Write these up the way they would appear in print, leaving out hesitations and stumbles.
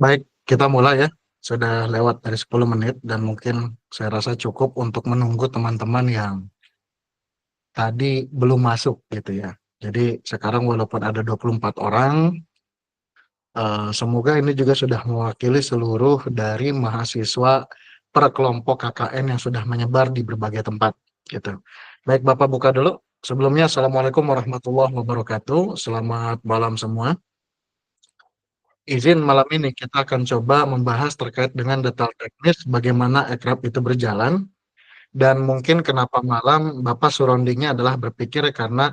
Baik, kita mulai ya. Sudah lewat dari 10 menit dan mungkin saya rasa cukup untuk menunggu teman-teman yang tadi belum masuk gitu ya. Jadi sekarang walaupun ada 24 orang, semoga ini juga sudah mewakili seluruh dari mahasiswa per kelompok KKN yang sudah menyebar di berbagai tempat gitu. Baik, Bapak buka dulu. Sebelumnya, Assalamualaikum warahmatullahi wabarakatuh. Selamat malam semua. Izin malam ini kita akan coba membahas terkait dengan detail teknis bagaimana aircraft itu berjalan dan mungkin kenapa malam Bapak surroundingnya adalah berpikir karena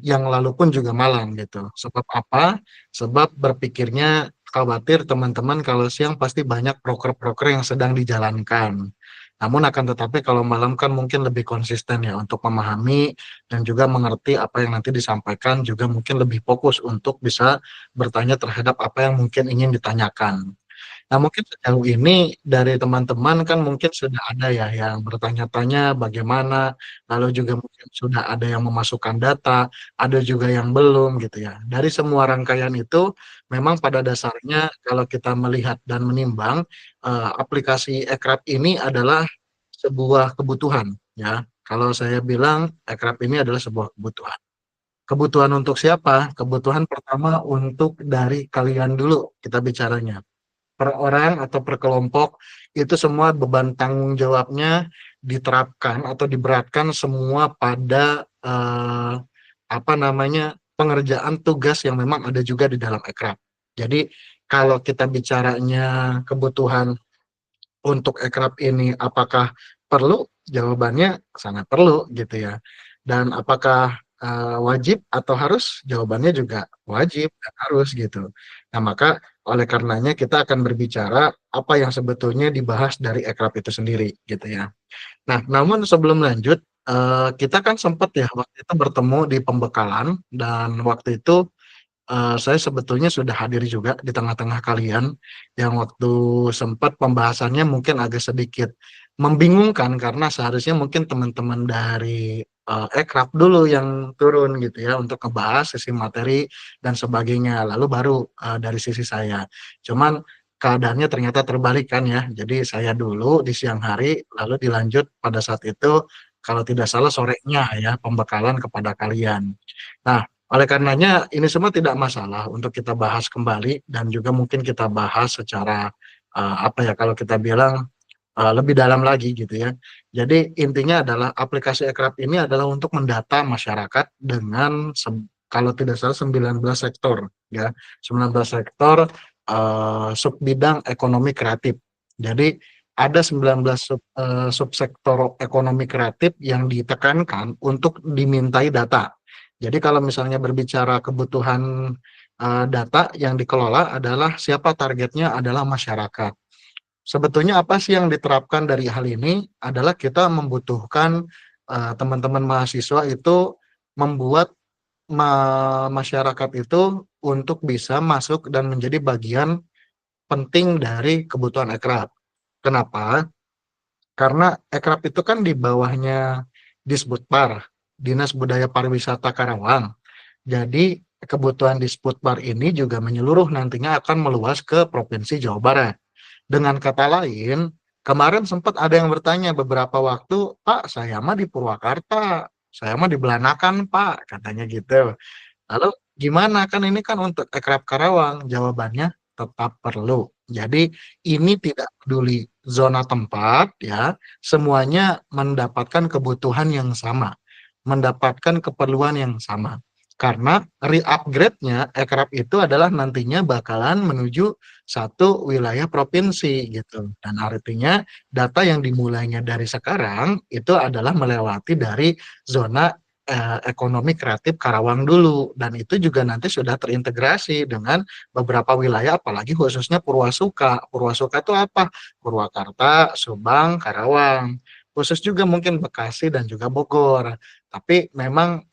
yang lalu pun juga malam gitu. Sebab apa? Sebab berpikirnya khawatir teman-teman kalau siang pasti banyak proker-proker yang sedang dijalankan. Namun akan tetapi kalau malam kan mungkin lebih konsisten ya untuk memahami dan juga mengerti apa yang nanti disampaikan juga mungkin lebih fokus untuk bisa bertanya terhadap apa yang mungkin ingin ditanyakan. Nah, mungkin sejauh ini dari teman-teman kan mungkin sudah ada ya yang bertanya-tanya bagaimana, lalu juga mungkin sudah ada yang memasukkan data, ada juga yang belum gitu ya. Dari semua rangkaian itu memang pada dasarnya kalau kita melihat dan menimbang aplikasi Ekrab ini adalah sebuah kebutuhan ya. Kalau saya bilang Ekrab ini adalah sebuah kebutuhan. Kebutuhan untuk siapa? Kebutuhan pertama untuk dari kalian dulu kita bicaranya per orang atau per kelompok itu semua beban tanggung jawabnya diterapkan atau diberatkan semua pada apa namanya pengerjaan tugas yang memang ada juga di dalam ekraf. Jadi kalau kita bicaranya kebutuhan untuk ekraf ini apakah perlu? Jawabannya sangat perlu gitu ya. Dan apakah wajib atau harus? Jawabannya juga wajib dan harus gitu. Nah, maka oleh karenanya kita akan berbicara apa yang sebetulnya dibahas dari ekraf itu sendiri gitu ya. Nah, namun sebelum lanjut, kita kan sempat ya waktu itu bertemu di pembekalan dan waktu itu saya sebetulnya sudah hadir juga di tengah-tengah kalian yang waktu sempat pembahasannya mungkin agak sedikit membingungkan karena seharusnya mungkin teman-teman dari Ekraf dulu yang turun gitu ya untuk ngebahas sisi materi dan sebagainya, lalu baru dari sisi saya. Cuman keadaannya ternyata terbalik kan ya. Jadi saya dulu di siang hari, lalu dilanjut pada saat itu kalau tidak salah sorenya ya pembekalan kepada kalian. Nah, oleh karenanya ini semua tidak masalah untuk kita bahas kembali dan juga mungkin kita bahas secara apa ya kalau kita bilang lebih dalam lagi gitu ya. Jadi intinya adalah aplikasi Ekraf ini adalah untuk mendata masyarakat dengan kalau tidak salah 19 sektor ya. 19 sektor sub bidang ekonomi kreatif. Jadi ada 19 subsektor ekonomi kreatif yang ditekankan untuk dimintai data. Jadi kalau misalnya berbicara kebutuhan data yang dikelola adalah siapa targetnya adalah masyarakat. Sebetulnya apa sih yang diterapkan dari hal ini adalah kita membutuhkan teman-teman mahasiswa itu membuat masyarakat itu untuk bisa masuk dan menjadi bagian penting dari kebutuhan ekraf. Kenapa? Karena ekraf itu kan di bawahnya Disbudpar, Dinas Budaya Pariwisata Karawang. Jadi kebutuhan di Sputbar ini juga menyeluruh nantinya akan meluas ke Provinsi Jawa Barat. Dengan kata lain, kemarin sempat ada yang bertanya beberapa waktu, Pak, saya mah di Purwakarta, saya mah di Belanakan, Pak, katanya gitu. Lalu gimana? Kan ini kan untuk Ekraf Karawang. Jawabannya tetap perlu. Jadi ini tidak peduli zona tempat ya, semuanya mendapatkan kebutuhan yang sama, mendapatkan keperluan yang sama. Karena re-upgrade-nya Ekraf itu adalah nantinya bakalan menuju satu wilayah provinsi gitu. Dan artinya data yang dimulainya dari sekarang itu adalah melewati dari zona ekonomi kreatif Karawang dulu dan itu juga nanti sudah terintegrasi dengan beberapa wilayah apalagi khususnya Purwasuka. Purwasuka itu apa? Purwakarta, Subang, Karawang. Khusus juga mungkin Bekasi dan juga Bogor. Tapi memang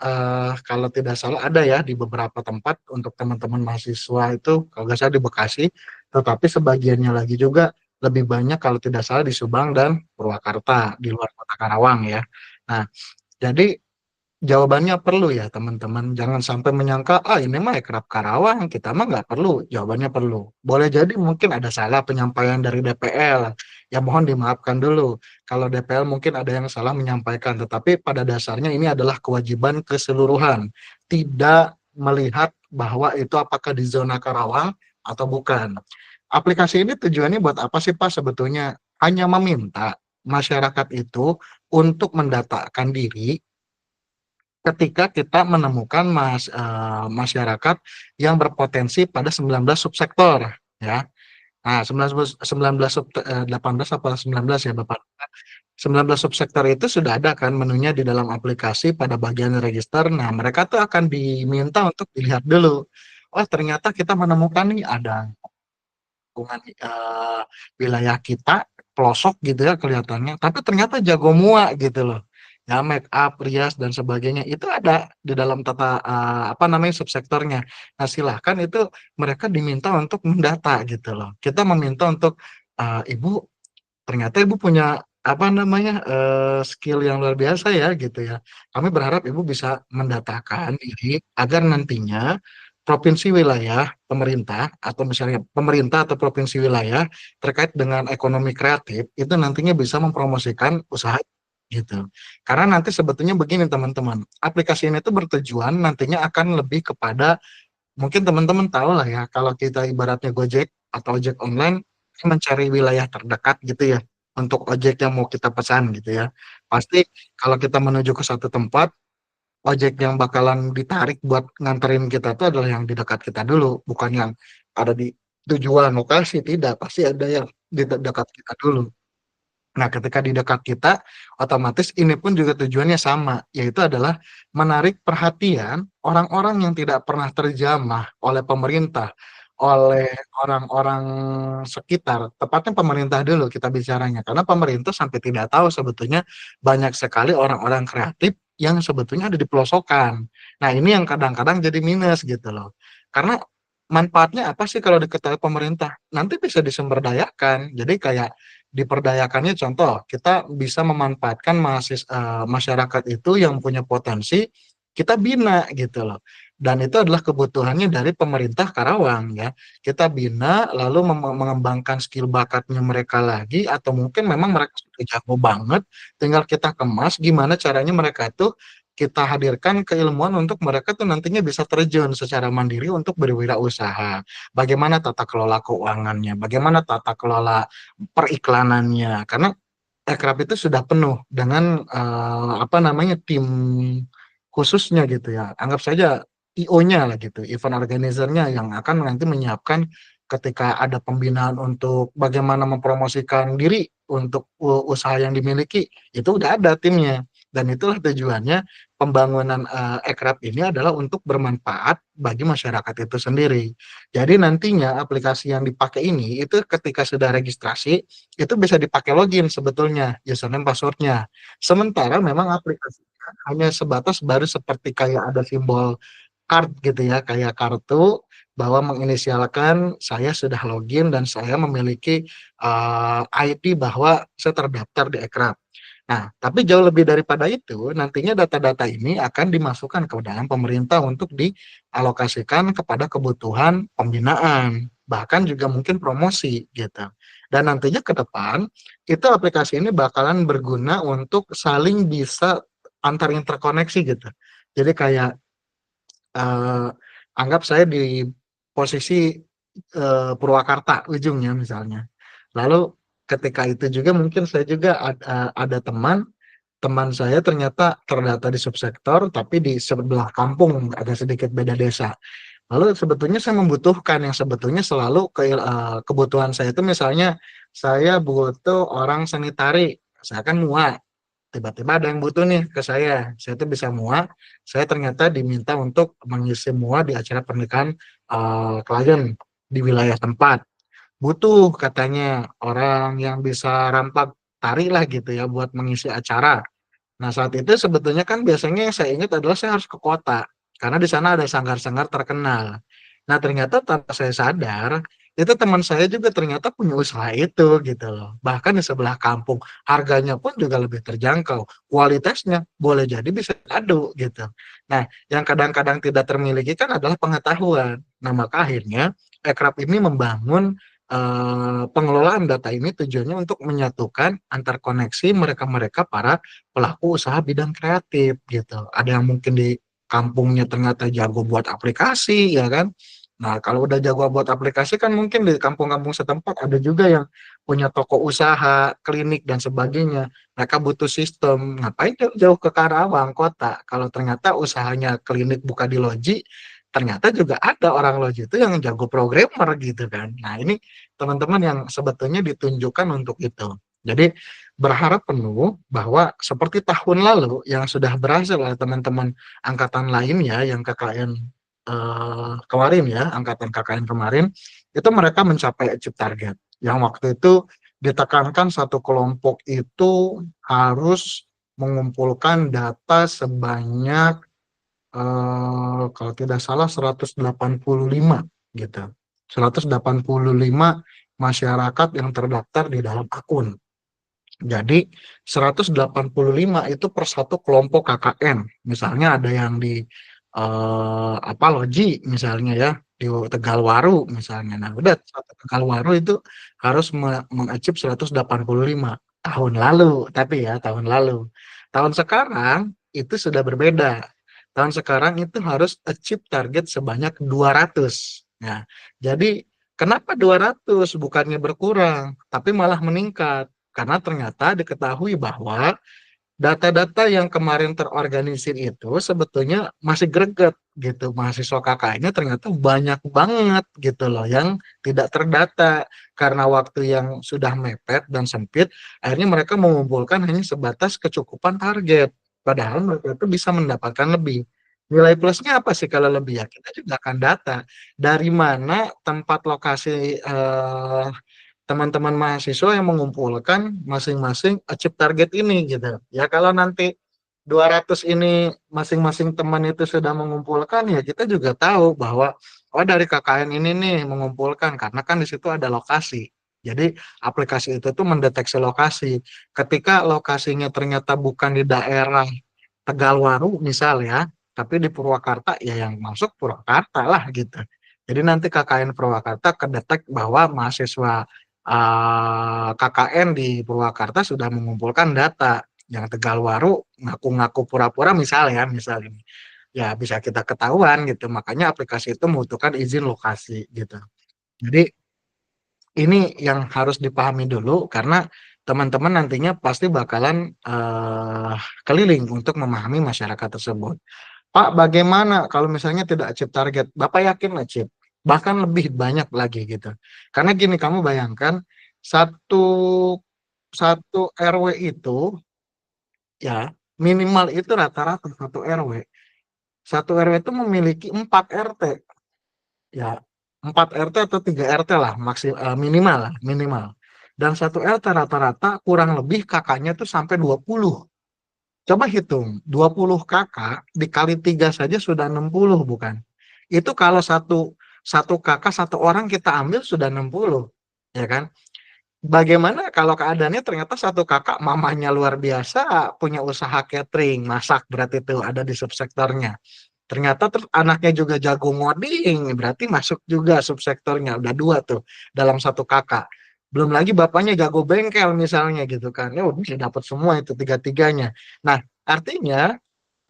kalau tidak salah ada ya di beberapa tempat untuk teman-teman mahasiswa itu kalau nggak salah di Bekasi, tetapi sebagiannya lagi juga lebih banyak kalau tidak salah di Subang dan Purwakarta di luar kota Karawang ya. Nah, jadi Jawabannya perlu ya teman-teman, jangan sampai menyangka, ah ini mah Ekrab Karawang, kita mah nggak perlu. Jawabannya perlu. Boleh jadi mungkin ada salah penyampaian dari DPL, ya mohon dimaafkan dulu. Kalau DPL mungkin ada yang salah menyampaikan, tetapi pada dasarnya ini adalah kewajiban keseluruhan. Tidak melihat bahwa itu apakah di zona Karawang atau bukan. Aplikasi ini tujuannya buat apa sih Pak sebetulnya? Hanya meminta masyarakat itu untuk mendatakan diri ketika kita menemukan masyarakat yang berpotensi pada 19 subsektor ya. Nah, 19 18 apa 19 ya Bapak? 19 subsektor itu sudah ada kan menunya di dalam aplikasi pada bagian register. Nah, mereka tuh akan diminta untuk dilihat dulu. Oh, ternyata kita menemukan nih ada lingkungan wilayah kita pelosok gitu ya kelihatannya, tapi ternyata jago mua gitu loh. Ya make up, rias dan sebagainya itu ada di dalam tata apa namanya subsektornya. Nah, silahkan itu mereka diminta untuk mendata gitu loh. Kita meminta untuk Ibu ternyata Ibu punya apa namanya, skill yang luar biasa ya gitu ya. Kami berharap Ibu bisa mendatakan diri agar nantinya provinsi wilayah pemerintah atau misalnya pemerintah atau provinsi wilayah terkait dengan ekonomi kreatif itu nantinya bisa mempromosikan usaha gitu. Karena nanti sebetulnya begini teman-teman, aplikasi ini tuh bertujuan nantinya akan lebih kepada mungkin teman-teman tahu lah ya, kalau kita ibaratnya Gojek atau ojek online, mencari wilayah terdekat gitu ya, untuk ojek yang mau kita pesan gitu ya. Pasti kalau kita menuju ke satu tempat, ojek yang bakalan ditarik buat nganterin kita itu adalah yang di dekat kita dulu, bukan yang ada di tujuan lokasi, tidak. Pasti ada yang di dekat kita dulu. Nah, ketika di dekat kita, otomatis ini pun juga tujuannya sama, yaitu adalah menarik perhatian orang-orang yang tidak pernah terjamah oleh pemerintah, oleh orang-orang sekitar, tepatnya pemerintah dulu kita bicaranya. Karena pemerintah sampai tidak tahu sebetulnya banyak sekali orang-orang kreatif yang sebetulnya ada di pelosokan. Nah, ini yang kadang-kadang jadi minus gitu loh. Karena manfaatnya apa sih kalau diketahui pemerintah? Nanti bisa disumberdayakan. Jadi kayak diperdayakannya contoh, kita bisa memanfaatkan masyarakat itu yang punya potensi, kita bina gitu loh. Dan itu adalah kebutuhannya dari pemerintah Karawang ya. Kita bina lalu mengembangkan skill bakatnya mereka lagi atau mungkin memang mereka sudah jago banget, tinggal kita kemas gimana caranya mereka tuh kita hadirkan keilmuan untuk mereka tuh nantinya bisa terjun secara mandiri untuk berwirausaha. Bagaimana tata kelola keuangannya, bagaimana tata kelola periklanannya, karena Aircraft itu sudah penuh dengan apa namanya tim khususnya gitu ya. Anggap saja IO-nya lah gitu, event organizer-nya yang akan nanti menyiapkan ketika ada pembinaan untuk bagaimana mempromosikan diri untuk usaha yang dimiliki, itu udah ada timnya. Dan itulah tujuannya pembangunan Aircraft ini adalah untuk bermanfaat bagi masyarakat itu sendiri. Jadi nantinya aplikasi yang dipakai ini itu ketika sudah registrasi itu bisa dipakai login sebetulnya username passwordnya. Sementara memang aplikasinya hanya sebatas baru seperti kayak ada simbol card gitu ya, kayak kartu bahwa menginisialkan saya sudah login dan saya memiliki ID bahwa saya terdaftar di Ekrab. Nah, tapi jauh lebih daripada itu, nantinya data-data ini akan dimasukkan ke dalam pemerintah untuk dialokasikan kepada kebutuhan pembinaan, bahkan juga mungkin promosi gitu. Dan nantinya ke depan, itu aplikasi ini bakalan berguna untuk saling bisa antar interkoneksi gitu. Jadi kayak eh, anggap saya di posisi Purwakarta ujungnya misalnya. Lalu ketika itu juga mungkin saya juga ada teman teman saya ternyata terdata di subsektor tapi di sebelah kampung agak sedikit beda desa. Lalu sebetulnya saya membutuhkan yang sebetulnya selalu kebutuhan saya itu misalnya saya butuh orang sanitari, saya kan muat tiba-tiba ada yang butuh nih ke saya tuh bisa muat, saya ternyata diminta untuk mengisi muat di acara pernikahan klien di wilayah tempat. Butuh katanya orang yang bisa rampak tari lah gitu ya buat mengisi acara. Nah, saat itu sebetulnya kan biasanya yang saya ingat adalah saya harus ke kota, karena di sana ada sanggar-sanggar terkenal. Nah, ternyata tanpa saya sadar, itu teman saya juga ternyata punya usaha itu gitu loh. Bahkan di sebelah kampung harganya pun juga lebih terjangkau, kualitasnya boleh jadi bisa adu gitu. Nah, yang kadang-kadang tidak termiliki kan adalah pengetahuan. Nah, maka akhirnya Ekrab ini membangun pengelolaan data ini tujuannya untuk menyatukan antar koneksi mereka-mereka para pelaku usaha bidang kreatif gitu. Ada yang mungkin di kampungnya ternyata jago buat aplikasi ya kan. Nah, kalau udah jago buat aplikasi kan mungkin di kampung-kampung setempat ada juga yang punya toko usaha, klinik dan sebagainya. Mereka butuh sistem. Ngapain jauh-jauh ke Karawang kota? Kalau ternyata usahanya klinik buka di Loji, ternyata juga ada orang Loji itu yang jago programmer gitu kan. Nah, ini teman-teman yang sebetulnya ditunjukkan untuk itu. Jadi berharap penuh bahwa seperti tahun lalu yang sudah berhasil oleh teman-teman angkatan lainnya yang KKN kemarin ya, angkatan KKN kemarin, itu mereka mencapai achieve target. Yang waktu itu ditekankan satu kelompok itu harus mengumpulkan data sebanyak kalau tidak salah 185 gitu. 185 masyarakat yang terdaftar di dalam akun. Jadi 185 itu per satu kelompok KKN. Misalnya ada yang di Loji misalnya ya, di Tegalwaru misalnya. Nah, udah satu Tegalwaru itu harus mengachieve 185 tahun lalu, tapi ya tahun lalu. Tahun sekarang itu sudah berbeda. Tahun sekarang itu harus achieve target sebanyak 200. Nah, jadi kenapa 200 bukannya berkurang, tapi malah meningkat? Karena ternyata diketahui bahwa data-data yang kemarin terorganisir itu sebetulnya masih greget gitu. Mahasiswa KKN-nya ternyata banyak banget gitu loh yang tidak terdata karena waktu yang sudah mepet dan sempit, akhirnya mereka mengumpulkan hanya sebatas kecukupan target. Padahal mereka itu bisa mendapatkan lebih. Nilai plusnya apa sih kalau lebih ya? Kita juga akan data dari mana tempat lokasi teman-teman mahasiswa yang mengumpulkan masing-masing achieve target ini gitu. Ya kalau nanti 200 ini masing-masing teman itu sudah mengumpulkan ya kita juga tahu bahwa oh dari KKN ini nih mengumpulkan karena kan di situ ada lokasi. Jadi aplikasi itu tuh mendeteksi lokasi. Ketika lokasinya ternyata bukan di daerah Tegalwaru misal ya, tapi di Purwakarta ya yang masuk Purwakarta lah gitu. Jadi nanti KKN Purwakarta kedetek bahwa mahasiswa KKN di Purwakarta sudah mengumpulkan data yang Tegalwaru ngaku-ngaku pura-pura misal ya misal ini ya bisa kita ketahuan gitu makanya aplikasi itu membutuhkan izin lokasi gitu jadi ini yang harus dipahami dulu karena teman-teman nantinya pasti bakalan keliling untuk memahami masyarakat tersebut. Pak, bagaimana kalau misalnya tidak achieve target? Bapak yakin achieve? Bahkan lebih banyak lagi gitu. Karena gini, kamu bayangkan satu satu RW itu ya minimal itu rata-rata satu RW. Satu RW itu memiliki 4 RT ya 4 RT atau 3 RT lah minimal lah minimal. Dan satu RT rata-rata kurang lebih kakaknya tuh sampai 20. Coba hitung, 20 kakak dikali 3 saja sudah 60 bukan? Itu kalau satu satu kakak satu orang kita ambil sudah 60, ya kan? Bagaimana kalau keadaannya ternyata satu kakak mamanya luar biasa, punya usaha catering, masak berarti itu ada di subsektornya. Ternyata terus anaknya juga jago ngoding, berarti masuk juga subsektornya, udah dua tuh dalam satu kakak. Belum lagi bapaknya jago bengkel misalnya gitu kan, ya udah dapat semua itu tiga-tiganya. Nah, artinya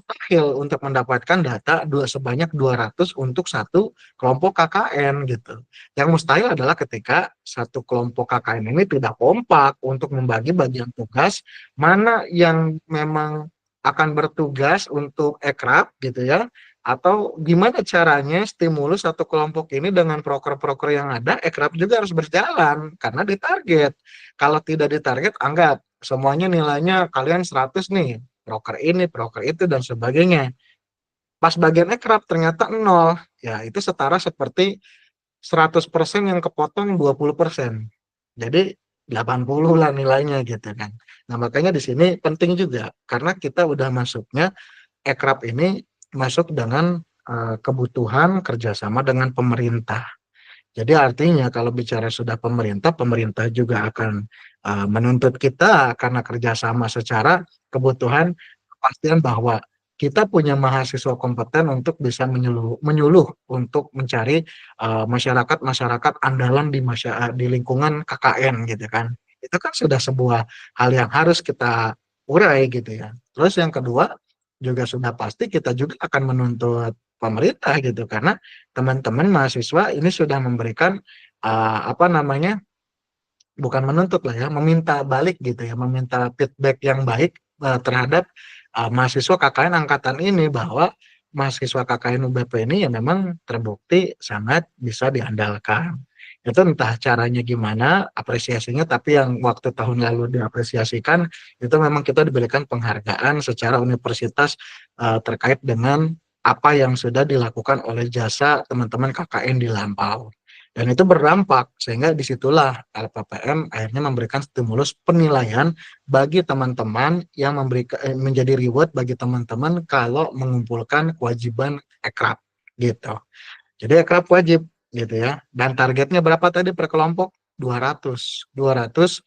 mustahil untuk mendapatkan data sebanyak 200 untuk satu kelompok KKN gitu. Yang mustahil adalah ketika satu kelompok KKN ini tidak kompak untuk membagi bagian tugas mana yang memang akan bertugas untuk ekrab gitu ya atau gimana caranya stimulus satu kelompok ini dengan proker-proker yang ada ekrab juga harus berjalan karena ditarget. Kalau tidak ditarget anggap semuanya nilainya kalian 100 nih broker ini, broker itu, dan sebagainya. Pas bagian ekrab ternyata nol. Ya, itu setara seperti 100% yang kepotong 20%. Jadi 80 lah nilainya gitu kan. Nah, makanya di sini penting juga karena kita udah masuknya ekrab ini masuk dengan kebutuhan kerjasama dengan pemerintah. Jadi artinya kalau bicara sudah pemerintah, pemerintah juga akan, menuntut kita karena kerjasama secara kebutuhan kepastian bahwa kita punya mahasiswa kompeten untuk bisa menyuluh untuk mencari, masyarakat-masyarakat andalan di lingkungan KKN gitu kan. Itu kan sudah sebuah hal yang harus kita urai gitu ya. Terus yang kedua, juga sudah pasti kita juga akan menuntut pemerintah gitu karena teman-teman mahasiswa ini sudah memberikan, apa namanya, bukan menuntut lah ya, meminta balik gitu ya, meminta feedback yang baik, terhadap, mahasiswa KKN angkatan ini bahwa mahasiswa KKN UBP ini ya memang terbukti sangat bisa diandalkan. Itu entah caranya gimana, apresiasinya, tapi yang waktu tahun lalu diapresiasikan, itu memang kita diberikan penghargaan secara universitas, terkait dengan apa yang sudah dilakukan oleh jasa teman-teman KKN di lampau. Dan itu berdampak, sehingga disitulah LPPM akhirnya memberikan stimulus penilaian bagi teman-teman yang menjadi reward bagi teman-teman kalau mengumpulkan kewajiban ekrab, gitu. Jadi ekrab wajib, gitu ya. Dan targetnya berapa tadi per kelompok? 200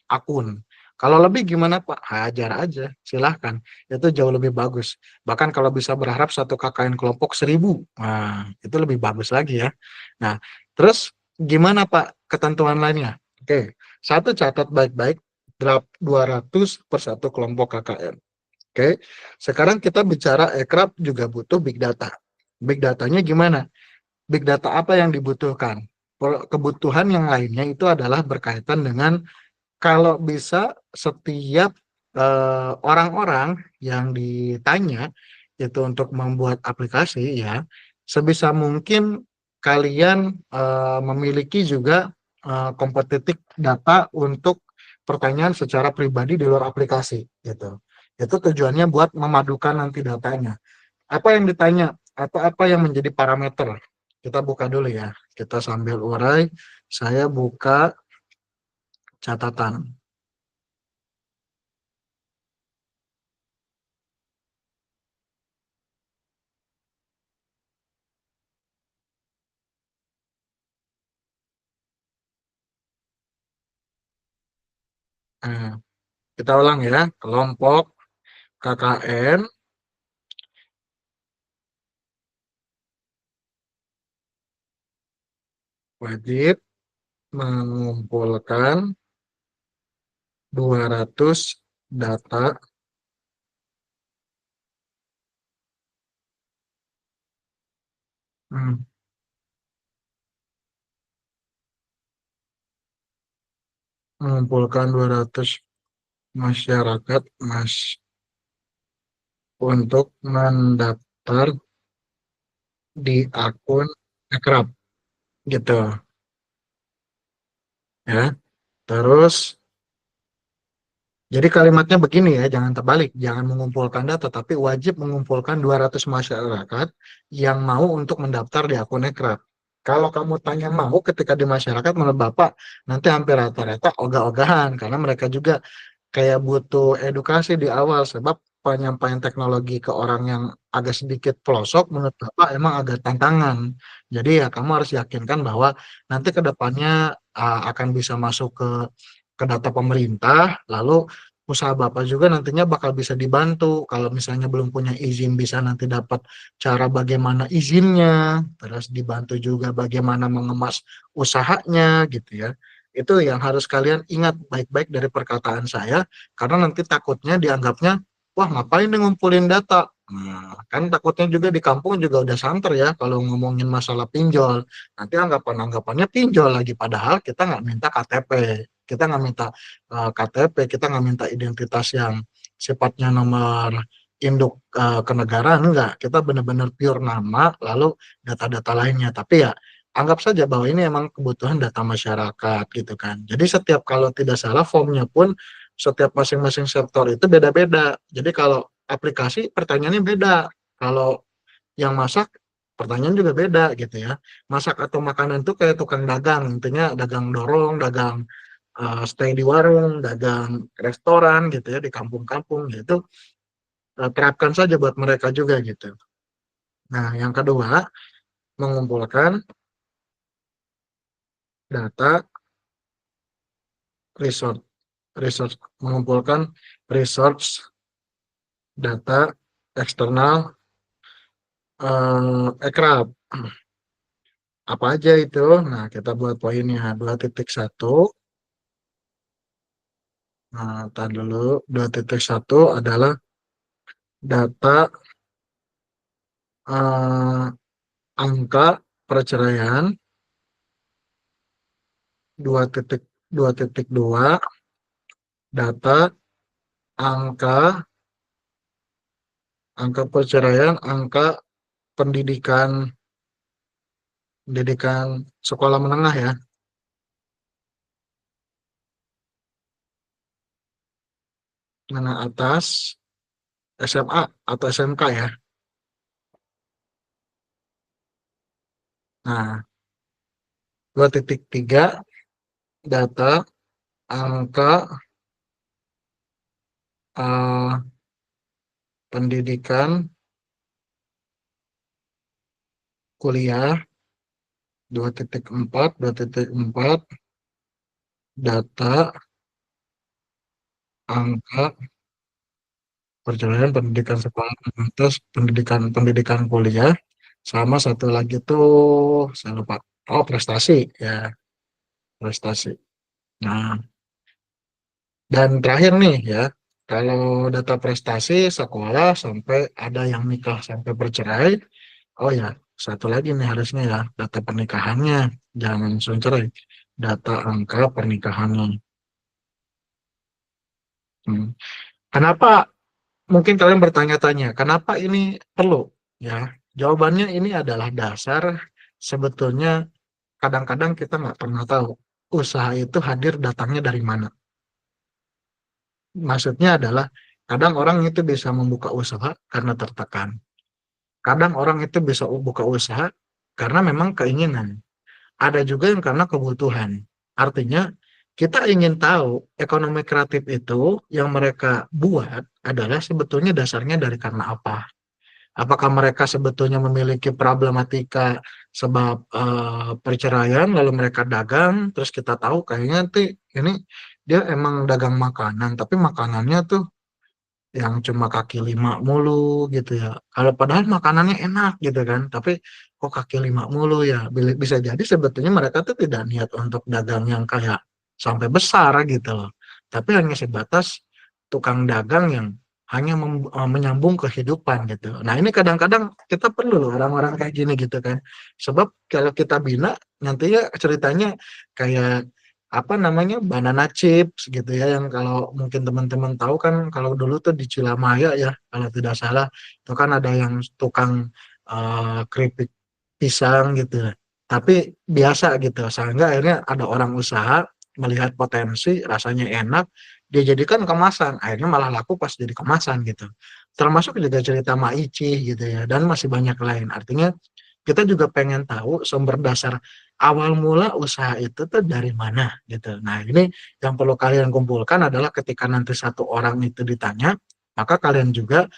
akun. Kalau lebih gimana Pak? Hajar aja, silahkan. Itu jauh lebih bagus. Bahkan kalau bisa berharap satu KKN kelompok 1.000, nah itu lebih bagus lagi ya. Nah, terus gimana Pak ketentuan lainnya? Oke, satu catat baik-baik, draft 200 per satu kelompok KKN. Oke, sekarang kita bicara ekrab juga butuh big data. Big datanya gimana? Big data apa yang dibutuhkan? Kebutuhan yang lainnya itu adalah berkaitan dengan kalau bisa setiap orang-orang yang ditanya itu untuk membuat aplikasi ya, sebisa mungkin kalian memiliki juga kompetitif data untuk pertanyaan secara pribadi di luar aplikasi gitu. Itu tujuannya buat memadukan nanti datanya. Apa yang ditanya? Apa yang menjadi parameter? Kita buka dulu ya. Kita sambil urai. Saya buka catatan. Nah, kita ulang ya. Kelompok KKN wajib mengumpulkan 200 data, hmm, mengumpulkan 200 masyarakat untuk mendaftar di akun Akrab gitu ya. Terus jadi kalimatnya begini ya, jangan terbalik, jangan mengumpulkan data, tapi wajib mengumpulkan 200 masyarakat yang mau untuk mendaftar di akun Ekraf. Kalau kamu tanya mau ketika di masyarakat, menurut Bapak, nanti hampir rata-rata ogah-ogahan, karena mereka juga kayak butuh edukasi di awal, sebab penyampaian teknologi ke orang yang agak sedikit pelosok, menurut Bapak emang agak tantangan. Jadi ya kamu harus yakinkan bahwa nanti ke depannya akan bisa masuk ke data pemerintah, lalu usaha Bapak juga nantinya bakal bisa dibantu. Kalau misalnya belum punya izin, bisa nanti dapat cara bagaimana izinnya, terus dibantu juga bagaimana mengemas usahanya gitu ya. Itu yang harus kalian ingat baik-baik dari perkataan saya, karena nanti takutnya dianggapnya, wah ngapain nih ngumpulin data? Nah, kan takutnya juga di kampung juga udah santer ya kalau ngomongin masalah pinjol. Nanti anggapan-anggapannya pinjol lagi, padahal kita nggak minta KTP. Kita nggak minta KTP, kita nggak minta identitas yang sifatnya nomor induk kenegaraan, enggak. Kita benar-benar pure nama, lalu data-data lainnya. Tapi ya anggap saja bahwa ini emang kebutuhan data masyarakat gitu kan. Jadi setiap kalau tidak salah formnya pun setiap masing-masing sektor itu beda-beda. Jadi kalau aplikasi pertanyaannya beda. Kalau yang masak pertanyaan juga beda gitu ya. Masak atau makanan itu kayak tukang dagang, intinya dagang dorong, dagang stay di warung, dagang restoran gitu ya di kampung-kampung gitu. Terapkan saja buat mereka juga gitu. Nah, yang kedua, mengumpulkan data, resource, resource mengumpulkan resource, data, eksternal, aircraft. Apa aja itu? Nah, kita buat poinnya 2.1. Nah, tar dulu 2.1 adalah data eh, angka perceraian. 2.2 data angka angka perceraian, angka pendidikan pendidikan sekolah menengah ya, menengah atas, SMA atau SMK ya. Nah, 2.3 data angka eh, pendidikan kuliah. 2.4 data angka perjalanan pendidikan sekolah atas pendidikan pendidikan kuliah, sama satu lagi tuh saya lupa. Oh, prestasi ya, prestasi. Nah, dan terakhir nih ya, kalau data prestasi sekolah sampai ada yang nikah sampai bercerai. Oh ya, satu lagi nih harusnya ya, data pernikahannya jangan langsung cerai, data angka pernikahannya. Hmm. Kenapa? Mungkin kalian bertanya-tanya, kenapa ini perlu? Ya, jawabannya ini adalah dasar. Sebetulnya kadang-kadang kita nggak pernah tahu usaha itu hadir datangnya dari mana. Maksudnya adalah kadang orang itu bisa membuka usaha karena tertekan. Kadang orang itu bisa buka usaha karena memang keinginan. Ada juga yang karena kebutuhan. Artinya kita ingin tahu ekonomi kreatif itu yang mereka buat adalah sebetulnya dasarnya dari karena apa. Apakah mereka sebetulnya memiliki problematika sebab perceraian, lalu mereka dagang, terus kita tahu kayaknya tuh ini dia emang dagang makanan, tapi makanannya tuh yang cuma kaki lima mulu gitu ya. Kalau padahal makanannya enak gitu kan, tapi kok kaki lima mulu ya. Bisa jadi sebetulnya mereka tuh tidak niat untuk dagang yang kayak sampai besar gitu loh. Tapi hanya sebatas tukang dagang yang hanya menyambung kehidupan gitu. Nah ini kadang-kadang kita perlu loh orang-orang kayak gini gitu kan. Sebab kalau kita bina nantinya ceritanya kayak apa namanya banana chips gitu ya, yang kalau mungkin teman-teman tahu kan, kalau dulu tuh di Cilamaya ya kalau tidak salah itu kan ada yang tukang keripik pisang gitu, tapi biasa gitu, sehingga akhirnya ada orang usaha melihat potensi rasanya enak, dia jadikan kemasan, akhirnya malah laku pas jadi kemasan gitu. Termasuk juga cerita Maici gitu ya, dan masih banyak lain. Artinya kita juga pengen tahu sumber dasar awal mula usaha itu tuh dari mana gitu. Nah, ini yang perlu kalian kumpulkan adalah ketika nanti satu orang itu ditanya, maka kalian juga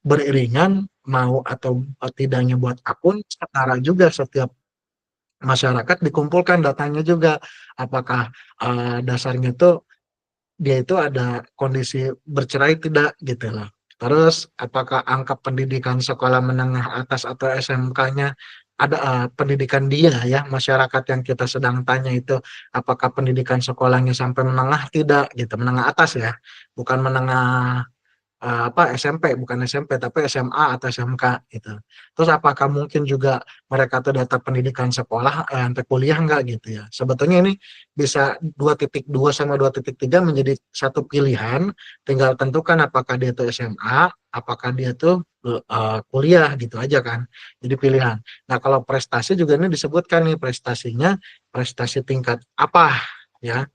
beriringan mau atau tidaknya buat akun, setara juga setiap masyarakat dikumpulkan datanya juga. Apakah dasarnya itu dia itu ada kondisi bercerai tidak gitu loh. Terus apakah angka pendidikan sekolah menengah atas atau SMK-nya ada pendidikan dia ya, masyarakat yang kita sedang tanya itu apakah pendidikan sekolahnya sampai menengah tidak gitu, menengah atas ya, bukan menengah apa SMP, bukan SMP tapi SMA atau SMK gitu. Terus apakah mungkin juga mereka tuh data pendidikan sekolah sampai kuliah enggak gitu ya. Sebetulnya ini bisa 2.2 sama 2.3 menjadi satu pilihan, tinggal tentukan apakah dia tuh SMA, apakah dia tuh kuliah gitu aja kan. Jadi pilihan. Nah, kalau prestasi juga ini disebutkan nih prestasinya prestasi tingkat apa ya.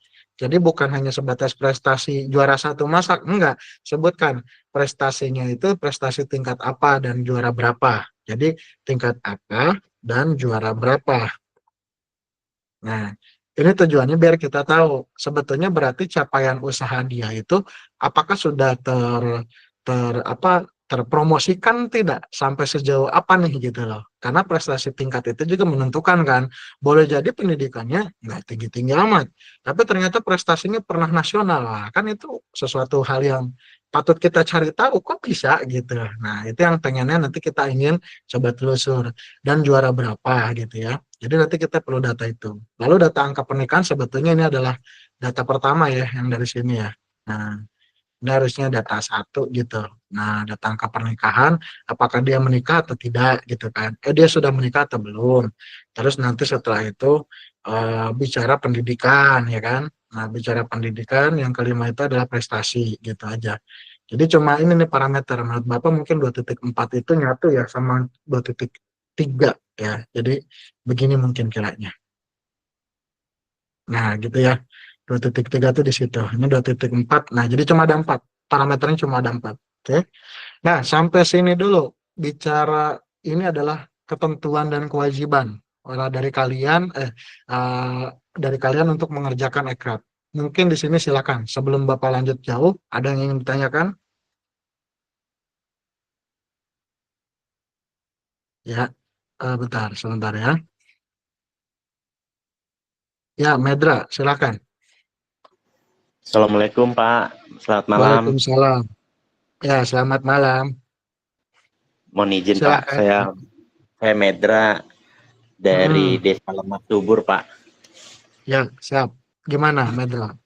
Jadi bukan hanya sebatas prestasi juara satu masak, enggak, sebutkan prestasinya itu prestasi tingkat apa dan juara berapa. Jadi tingkat apa dan juara berapa. Nah, ini tujuannya biar kita tahu sebetulnya berarti capaian usaha dia itu apakah sudah ter apa terpromosikan tidak, sampai sejauh apa nih gitu loh. Karena prestasi tingkat itu juga menentukan kan. Boleh jadi pendidikannya nggak tinggi-tinggi amat, tapi ternyata prestasinya pernah nasional. Lah, kan itu sesuatu hal yang patut kita cari tahu kok bisa gitu. Nah, itu yang pengennya nanti kita ingin coba telusur dan juara berapa gitu ya. Jadi nanti kita perlu data itu. Lalu data angka pernikahan sebetulnya ini adalah data pertama ya yang dari sini ya. Nah, ini harusnya data satu gitu. Nah, data angka pernikahan, apakah dia menikah atau tidak gitu kan. Dia sudah menikah atau belum. Terus nanti setelah itu bicara pendidikan ya kan. Nah, bicara pendidikan yang kelima itu adalah prestasi gitu aja. Jadi cuma ini nih parameter. Menurut Bapak mungkin 2.4 itu nyatu ya sama 2.3 ya. Jadi begini mungkin kiranya. Nah, gitu ya. 2.3 itu di situ. Ini 2.4. Nah, jadi cuma ada 4. Parameternya cuma ada 4. Oke. Nah, sampai sini dulu. Bicara ini adalah ketentuan dan kewajiban dari kalian dari kalian untuk mengerjakan ekrab. Mungkin di sini silakan. Sebelum Bapak lanjut jauh, ada yang ingin ditanyakan? Ya, bentar, sebentar ya. Ya, Medra, silakan. Assalamualaikum Pak, selamat malam. Waalaikumsalam. Ya, selamat malam. Mohon izin Pak, Silakan. saya Medra dari Mm-mm. Desa Lemak Subur Pak. Ya, siap. Gimana, Medra?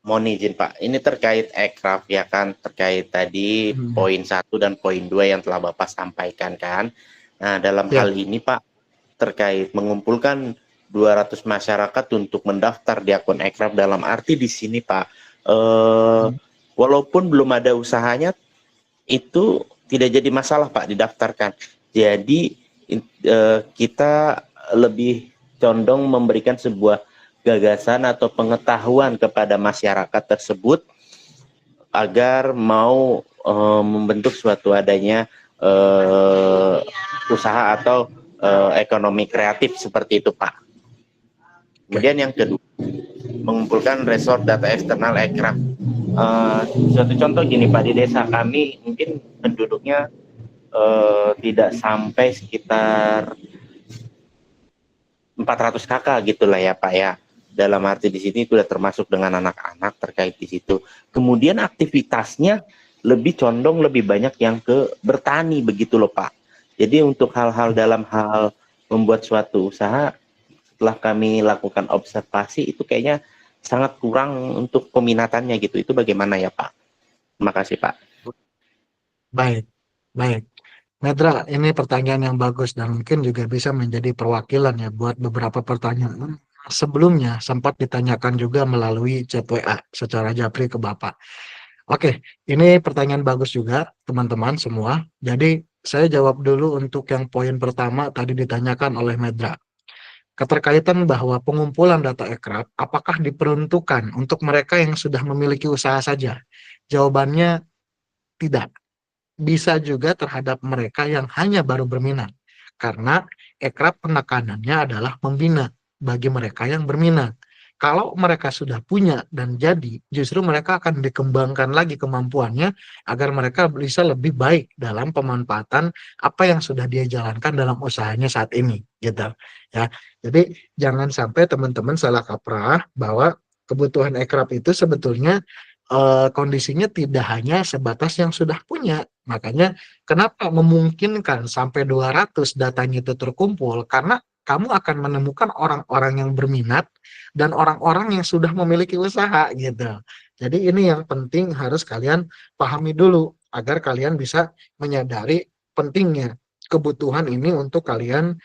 Mohon izin Pak, ini terkait aircraft ya kan, terkait tadi Hmm. poin 1 dan poin 2 yang telah Bapak sampaikan kan. Nah, dalam Ya, hal ini Pak, terkait mengumpulkan 200 masyarakat untuk mendaftar di akun aircraft, dalam arti di sini Pak, walaupun belum ada usahanya, itu tidak jadi masalah Pak didaftarkan. Jadi kita lebih condong memberikan sebuah gagasan atau pengetahuan kepada masyarakat tersebut agar mau membentuk suatu adanya usaha atau ekonomi kreatif seperti itu Pak. oke. Kemudian yang kedua, mengumpulkan resort data eksternal aircraft. Suatu contoh gini Pak, di desa kami mungkin penduduknya tidak sampai sekitar 400 kakak gitulah ya Pak ya. Dalam arti di sini sudah termasuk dengan anak-anak terkait di situ. Kemudian aktivitasnya lebih condong lebih banyak yang ke bertani begitu loh Pak. Jadi untuk hal-hal dalam hal membuat suatu usaha, setelah kami lakukan observasi itu kayaknya sangat kurang untuk peminatannya gitu. Itu bagaimana ya Pak? Terima kasih Pak. Baik, baik. Medra, ini pertanyaan yang bagus dan mungkin juga bisa menjadi perwakilan ya buat beberapa pertanyaan. Sebelumnya sempat ditanyakan juga melalui chat WA secara japri ke Bapak. Oke, ini pertanyaan bagus juga teman-teman semua. Jadi saya jawab dulu untuk yang poin pertama tadi ditanyakan oleh Medra. Keterkaitan bahwa pengumpulan data ekraf apakah diperuntukkan untuk mereka yang sudah memiliki usaha saja? Jawabannya tidak. Bisa juga terhadap mereka yang hanya baru berminat. Karena ekraf penekanannya adalah membina bagi mereka yang berminat. Kalau mereka sudah punya dan jadi, justru mereka akan dikembangkan lagi kemampuannya agar mereka bisa lebih baik dalam pemanfaatan apa yang sudah dia jalankan dalam usahanya saat ini, gitu. Ya, jadi jangan sampai teman-teman salah kaprah bahwa kebutuhan ekraf itu sebetulnya kondisinya tidak hanya sebatas yang sudah punya. Makanya kenapa memungkinkan sampai 200 datanya itu terkumpul? Karena kamu akan menemukan orang-orang yang berminat dan orang-orang yang sudah memiliki usaha gitu. Jadi ini yang penting harus kalian pahami dulu agar kalian bisa menyadari pentingnya kebutuhan ini untuk kalian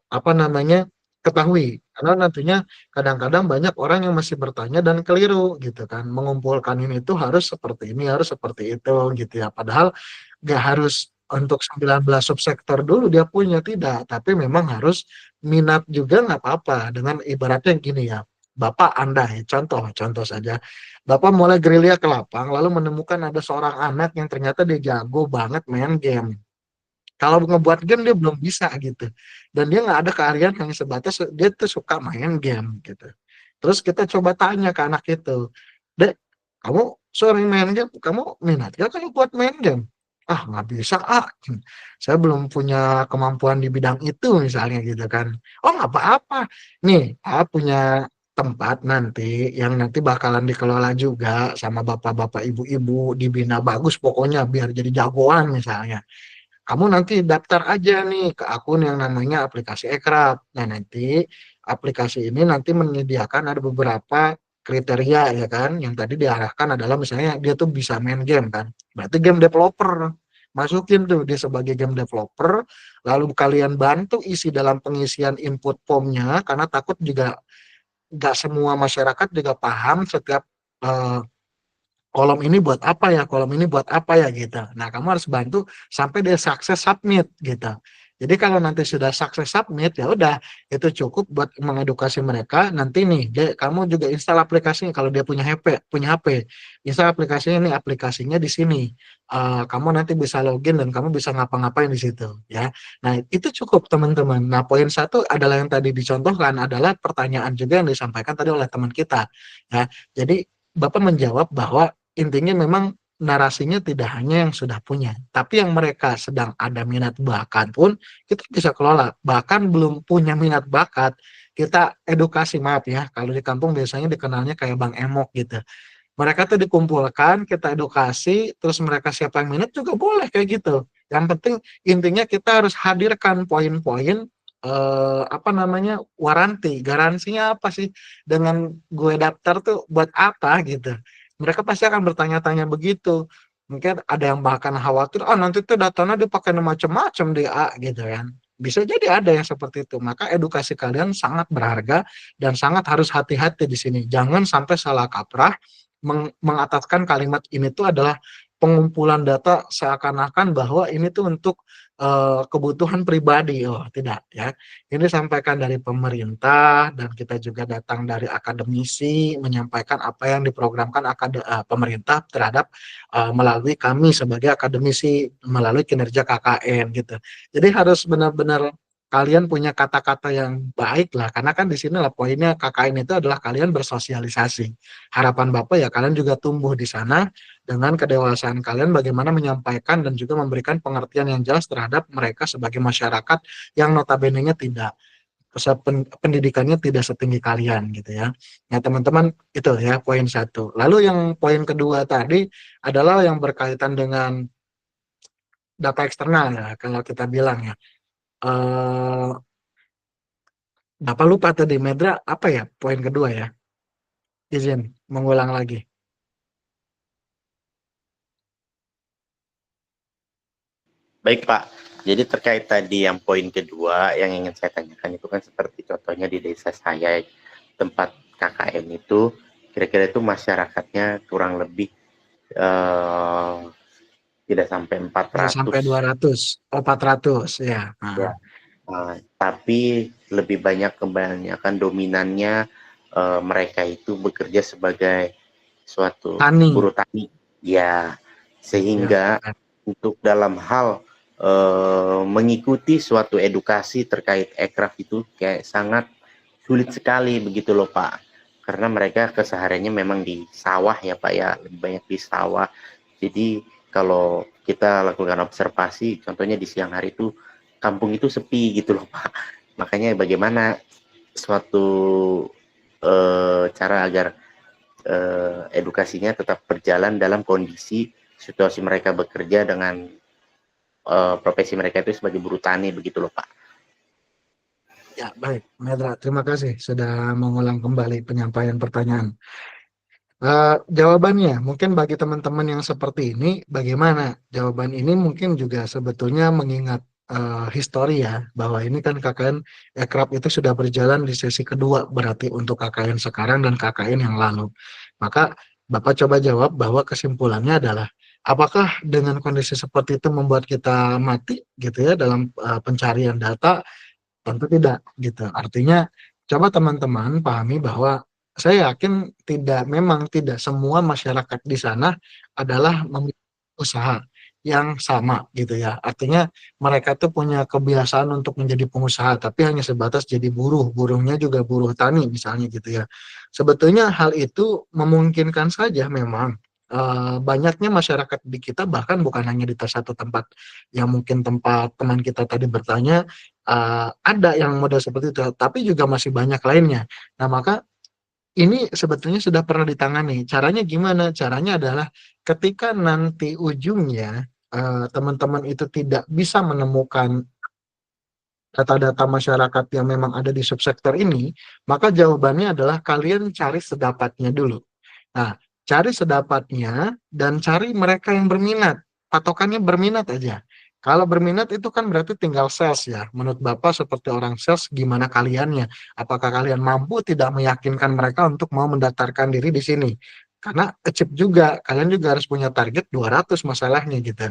apa namanya ketahui. Karena nantinya kadang-kadang banyak orang yang masih bertanya dan keliru gitu kan. Mengumpulkan ini tuh harus seperti ini, harus seperti itu gitu ya. Padahal nggak harus untuk 19 subsektor dulu dia punya, tidak. Tapi memang harus minat juga nggak apa-apa. Dengan ibaratnya gini ya, Bapak andai, contoh saja. Bapak mulai gerilya ke lapang, lalu menemukan ada seorang anak yang ternyata dia jago banget main game. Kalau ngebuat game dia belum bisa gitu. Dan dia nggak ada keahlian yang sebatas dia tuh suka main game gitu. Terus kita coba tanya ke anak itu, Dek, kamu sering main game, kamu minat gak kalau buat main game? "Ah, nggak bisa ah, saya belum punya kemampuan di bidang itu," misalnya gitu kan. "Oh, nggak apa-apa, nih punya tempat nanti yang nanti bakalan dikelola juga sama bapak-bapak, ibu-ibu, dibina bagus pokoknya biar jadi jagoan," misalnya. "Kamu nanti daftar aja nih ke akun yang namanya aplikasi Ekraf. Nah, nanti aplikasi ini nanti menyediakan ada beberapa kriteria ya kan, yang tadi diarahkan adalah misalnya dia tuh bisa main game kan, berarti game developer. Masukin tuh dia sebagai game developer, lalu kalian bantu isi dalam pengisian input formnya karena takut juga nggak semua masyarakat juga paham setiap eh, kolom ini buat apa ya, kolom ini buat apa ya gitu. Nah, kamu harus bantu sampai dia sukses submit gitu. Jadi kalau nanti sudah sukses submit ya udah itu cukup buat mengedukasi mereka. Nanti nih kamu juga install aplikasinya kalau dia punya HP, install aplikasinya, nih aplikasinya di sini. Kamu nanti bisa login dan kamu bisa ngapa-ngapain di situ ya. Nah, itu cukup teman-teman. Nah, poin satu adalah yang tadi dicontohkan adalah pertanyaan juga yang disampaikan tadi oleh teman kita ya. Jadi Bapak menjawab bahwa intinya memang narasinya tidak hanya yang sudah punya, tapi yang mereka sedang ada minat bakat pun kita bisa kelola. Bahkan belum punya minat bakat, kita edukasi, maaf ya, kalau di kampung biasanya dikenalnya kayak Bang Emok gitu. Mereka tuh dikumpulkan, kita edukasi, terus mereka siapa yang minat juga boleh kayak gitu. Yang penting intinya kita harus hadirkan poin-poin apa namanya waranti, garansinya apa sih dengan gue daftar tuh buat apa gitu. Mereka pasti akan bertanya-tanya begitu. Mungkin ada yang bahkan khawatir, ah nanti tuh datanya dipakai macam-macam di A gitu kan. Bisa jadi ada yang seperti itu. Maka edukasi kalian sangat berharga dan sangat harus hati-hati di sini. Jangan sampai salah kaprah mengataskan kalimat ini tuh adalah pengumpulan data seakan-akan bahwa ini tuh untuk kebutuhan pribadi. Oh, tidak ya. Ini disampaikan dari pemerintah dan kita juga datang dari akademisi menyampaikan apa yang diprogramkan pemerintah terhadap melalui kami sebagai akademisi melalui kinerja KKN gitu. Jadi harus benar-benar kalian punya kata-kata yang baik lah karena kan di sini lah poinnya KKN itu adalah kalian bersosialisasi. Harapan Bapak ya kalian juga tumbuh di sana dengan kedewasaan kalian bagaimana menyampaikan dan juga memberikan pengertian yang jelas terhadap mereka sebagai masyarakat yang notabene-nya tidak pendidikannya tidak setinggi kalian gitu ya. Nah teman-teman itu ya poin satu. Lalu yang poin kedua tadi adalah yang berkaitan dengan data eksternal ya kalau kita bilang ya. Eh, Bapak lupa tadi Medra apa ya poin kedua ya? Izin mengulang lagi. Baik Pak, jadi terkait tadi yang poin kedua yang ingin saya tanyakan itu kan seperti contohnya di desa saya, tempat KKN itu, kira-kira itu masyarakatnya kurang lebih eh, tidak sampai Bisa sampai 400 200, 400 ya. ya. Tapi lebih banyak kebanyakan dominannya mereka itu bekerja sebagai suatu Tani buruh tani, ya, ya. sehingga untuk dalam hal mengikuti suatu edukasi terkait ekraf itu kayak sangat sulit sekali begitu loh Pak, karena mereka kesehariannya memang di sawah ya Pak ya, lebih banyak di sawah. Jadi kalau kita lakukan observasi contohnya di siang hari itu kampung itu sepi gitu loh Pak. Makanya bagaimana suatu cara agar edukasinya tetap berjalan dalam kondisi situasi mereka bekerja dengan profesi mereka itu sebagai buruh tani begitu loh Pak. Ya, baik, Medra. Terima kasih sudah mengulang kembali penyampaian pertanyaan. Jawabannya, mungkin bagi teman-teman yang seperti ini, bagaimana? Jawaban ini mungkin juga sebetulnya mengingat histori ya, bahwa ini kan KKN Ekrab itu sudah berjalan di sesi kedua, berarti untuk KKN sekarang dan KKN yang lalu. Maka Bapak coba jawab bahwa kesimpulannya adalah, apakah dengan kondisi seperti itu membuat kita mati gitu ya dalam pencarian data? Tentu tidak gitu. Artinya coba teman-teman pahami bahwa saya yakin memang tidak semua masyarakat di sana adalah memiliki usaha yang sama gitu ya. Artinya mereka tuh punya kebiasaan untuk menjadi pengusaha tapi hanya sebatas jadi buruh, buruhnya juga buruh tani misalnya gitu ya. Sebetulnya hal itu memungkinkan saja memang. banyaknya masyarakat di kita bahkan bukan hanya di satu tempat yang mungkin tempat teman kita tadi bertanya, ada yang model seperti itu, tapi juga masih banyak lainnya. Nah, maka ini sebetulnya sudah pernah ditangani. Caranya gimana? Caranya adalah ketika nanti ujungnya, teman-teman itu tidak bisa menemukan data-data masyarakat yang memang ada di subsektor ini, maka jawabannya adalah kalian cari sedapatnya dulu. Nah, cari sedapatnya dan cari mereka yang berminat. Patokannya berminat aja. Kalau berminat itu kan berarti tinggal sales ya. Menurut Bapak seperti orang sales, gimana kaliannya? Apakah kalian mampu tidak meyakinkan mereka untuk mau mendaftarkan diri di sini? Karena achieve juga, kalian juga harus punya target 200 masalahnya gitu.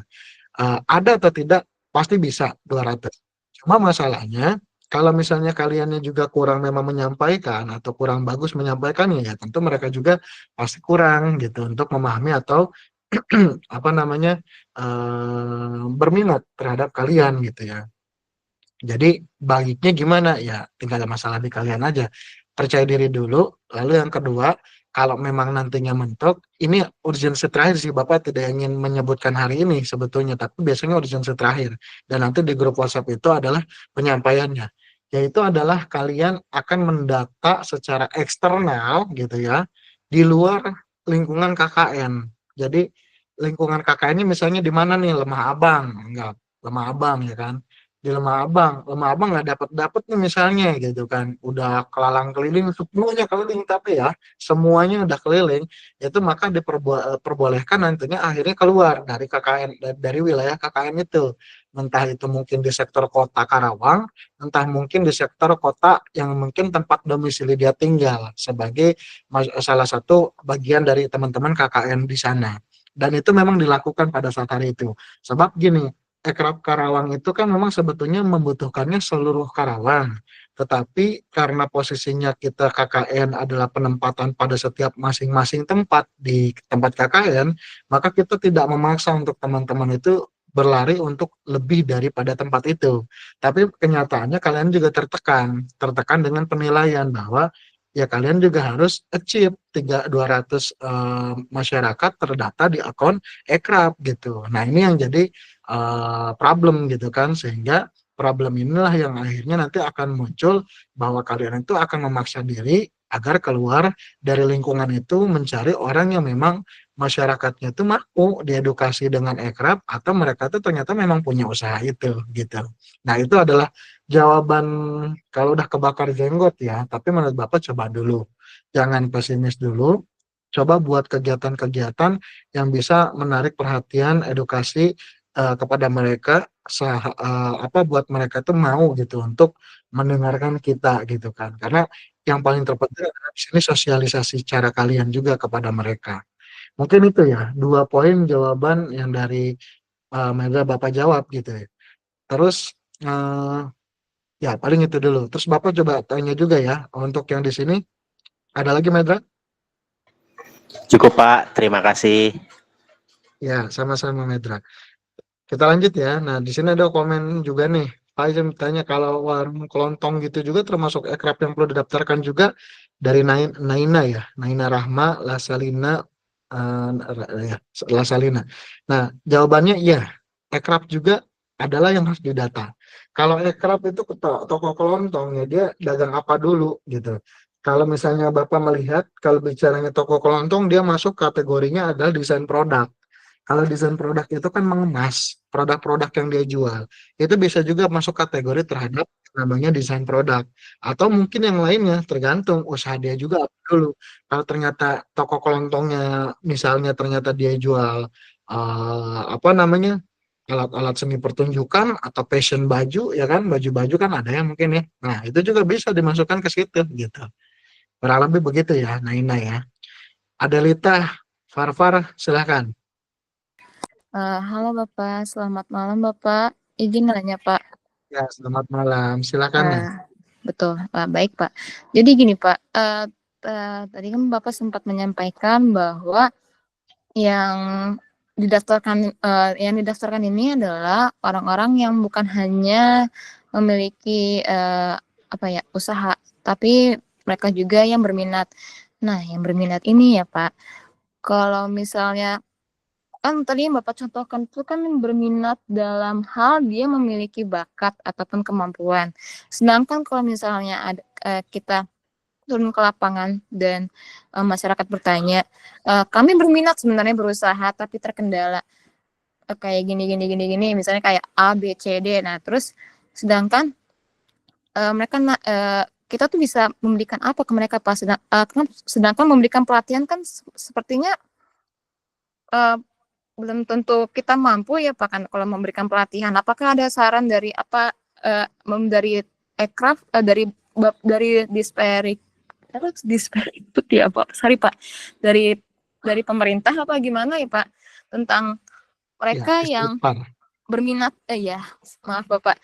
Ada atau tidak, pasti bisa 200. Cuma masalahnya, kalau misalnya kaliannya juga kurang memang menyampaikan atau kurang bagus menyampaikannya, ya tentu mereka juga pasti kurang gitu untuk memahami atau apa namanya, berminat terhadap kalian gitu ya. Jadi baiknya gimana? Ya tinggal ada masalah di kalian aja. Percaya diri dulu, lalu yang kedua, kalau memang nantinya mentok, ini urgensi terakhir sih, Bapak tidak ingin menyebutkan hari ini sebetulnya, tapi biasanya urgensi terakhir. Dan nanti di grup WhatsApp itu adalah penyampaiannya. Yaitu adalah kalian akan mendata secara eksternal gitu ya, di luar lingkungan KKN. Jadi lingkungan KKN ini misalnya di mana nih? Lemah Abang, enggak, Lemah Abang ya kan, di Lemah Abang nggak dapat nih misalnya gitu kan, udah kelalang keliling semuanya keliling tapi ya semuanya udah keliling, itu maka diperbolehkan nantinya akhirnya keluar dari KKN, dari wilayah KKN itu, entah itu mungkin di sektor kota Karawang, entah mungkin di sektor kota yang mungkin tempat domisili dia tinggal sebagai salah satu bagian dari teman-teman KKN di sana. Dan itu memang dilakukan pada saat hari itu. Sebab gini, Ekrab Karawang itu kan memang sebetulnya membutuhkannya seluruh Karawang. Tetapi karena posisinya kita KKN adalah penempatan pada setiap masing-masing tempat di tempat KKN, maka kita tidak memaksa untuk teman-teman itu berlari untuk lebih daripada tempat itu. Tapi kenyataannya kalian juga tertekan dengan penilaian bahwa ya kalian juga harus achieve 200 masyarakat terdata di akun Ekrab gitu. Nah, ini yang jadi problem gitu kan, sehingga problem inilah yang akhirnya nanti akan muncul bahwa kalian itu akan memaksa diri agar keluar dari lingkungan itu mencari orang yang memang masyarakatnya itu mau diedukasi dengan Ekrab atau mereka itu ternyata memang punya usaha itu gitu. Nah, itu adalah jawaban kalau udah kebakar jenggot ya, tapi menurut Bapak coba dulu. Jangan pesimis dulu. Coba buat kegiatan-kegiatan yang bisa menarik perhatian, edukasi kepada mereka, apa buat mereka tuh mau gitu untuk mendengarkan kita gitu kan. Karena yang paling terpenting adalah di sini sosialisasi cara kalian juga kepada mereka. Mungkin itu ya, 2 poin jawaban yang dari Mega Bapak jawab gitu ya. Terus ya paling itu dulu. Terus Bapak coba tanya juga ya untuk yang di sini, ada lagi Medra? Cukup Pak, terima kasih. Ya, sama-sama Medra. Kita lanjut ya. Nah, di sini ada komen juga nih. Pak Izin bertanya kalau warung kelontong gitu juga termasuk ekrab yang perlu didaftarkan juga dari Naina ya, Naina Rahma Lasalina, ya, Lasalina. Nah, jawabannya iya, ekrab juga adalah yang harus didata. Kalau ekrab itu toko kelontong ya dia dagang apa dulu gitu. Kalau misalnya Bapak melihat kalau bicaranya toko kelontong dia masuk kategorinya adalah desain produk. Kalau desain produk itu kan mengemas produk-produk yang dia jual. Itu bisa juga masuk kategori terhadap namanya desain produk. Atau mungkin yang lainnya, tergantung usaha dia juga apa dulu. Kalau ternyata toko kelontongnya, misalnya ternyata dia jual apa namanya, alat-alat seni pertunjukan atau fashion baju, ya kan, baju-baju kan ada ya mungkin ya. Nah, itu juga bisa dimasukkan ke situ gitu. Kurang lebih begitu ya, Naina ya. Adelita, Farfar, silahkan. Halo Bapak, selamat malam Bapak. Izin nanya Pak. Ya, selamat malam. Silakan nih. Betul, baik Pak. Jadi gini Pak, tadi kan Bapak sempat menyampaikan bahwa yang didaftarkan ini adalah orang-orang yang bukan hanya memiliki usaha, tapi mereka juga yang berminat. Nah, yang berminat ini ya Pak, kalau misalnya kan tadi yang Bapak contohkan itu kan berminat dalam hal dia memiliki bakat ataupun kemampuan. Sedangkan kalau misalnya ada, kita turun ke lapangan dan masyarakat bertanya, kami berminat sebenarnya berusaha tapi terkendala kayak gini gini gini gini, misalnya kayak A B C D. Nah terus sedangkan mereka kita tuh bisa memberikan apa ke mereka pas sedangkan memberikan pelatihan kan sepertinya belum tentu kita mampu ya Pak kan kalau memberikan pelatihan. Apakah ada saran dari dari Ekraf dari Disperikbud ya Pak? Sorry Pak. Dari pemerintah apa gimana ya Pak tentang Ya, mereka yang Istighfar. berminat ya maaf Bapak.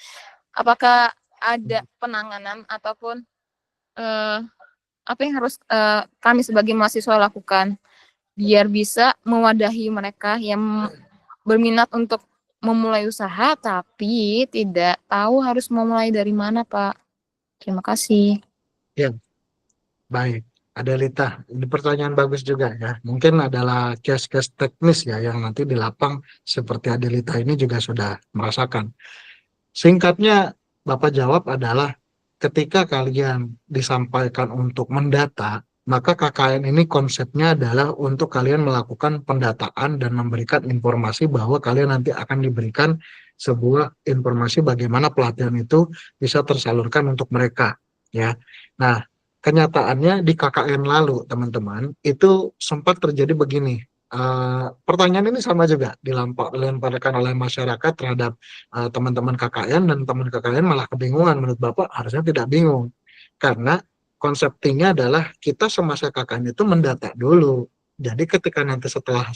Apakah ada penanganan ataupun apa yang harus kami sebagai mahasiswa lakukan biar bisa mewadahi mereka yang berminat untuk memulai usaha tapi tidak tahu harus memulai dari mana Pak. Terima kasih. Ya, baik. Adelita, ini pertanyaan bagus juga ya. Mungkin adalah case-case teknis ya yang nanti di lapang seperti Adelita ini juga sudah merasakan. Singkatnya, Bapak jawab adalah ketika kalian disampaikan untuk mendata, maka KKN ini konsepnya adalah untuk kalian melakukan pendataan dan memberikan informasi bahwa kalian nanti akan diberikan sebuah informasi bagaimana pelatihan itu bisa tersalurkan untuk mereka, ya. Nah, kenyataannya di KKN lalu, teman-teman, itu sempat terjadi begini. Pertanyaan ini sama juga dilemparkan oleh masyarakat terhadap teman-teman KKN, dan teman KKN malah kebingungan. Menurut Bapak harusnya tidak bingung karena konsepnya adalah kita semasa KKN itu mendata dulu. Jadi ketika nanti setelah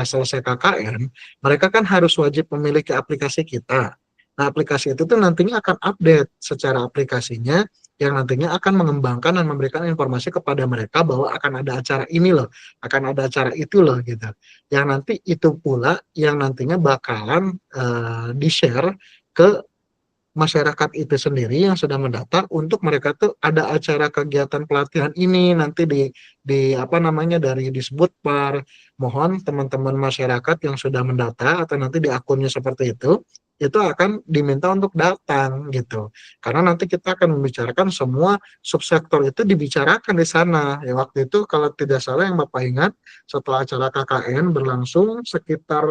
selesai KKN, mereka kan harus wajib memiliki aplikasi kita. Nah, aplikasi itu tuh nantinya akan update secara aplikasinya yang nantinya akan mengembangkan dan memberikan informasi kepada mereka bahwa akan ada acara ini loh, akan ada acara itu loh gitu. Yang nanti itu pula yang nantinya bakalan di-share ke masyarakat itu sendiri yang sudah mendata untuk mereka tuh ada acara kegiatan pelatihan ini nanti di apa namanya dari Disbudpar. Mohon teman-teman masyarakat yang sudah mendata atau nanti di akunnya seperti itu akan diminta untuk datang gitu. Karena nanti kita akan membicarakan semua subsektor itu dibicarakan di sana. Ya waktu itu kalau tidak salah yang Bapak ingat setelah acara KKN berlangsung sekitar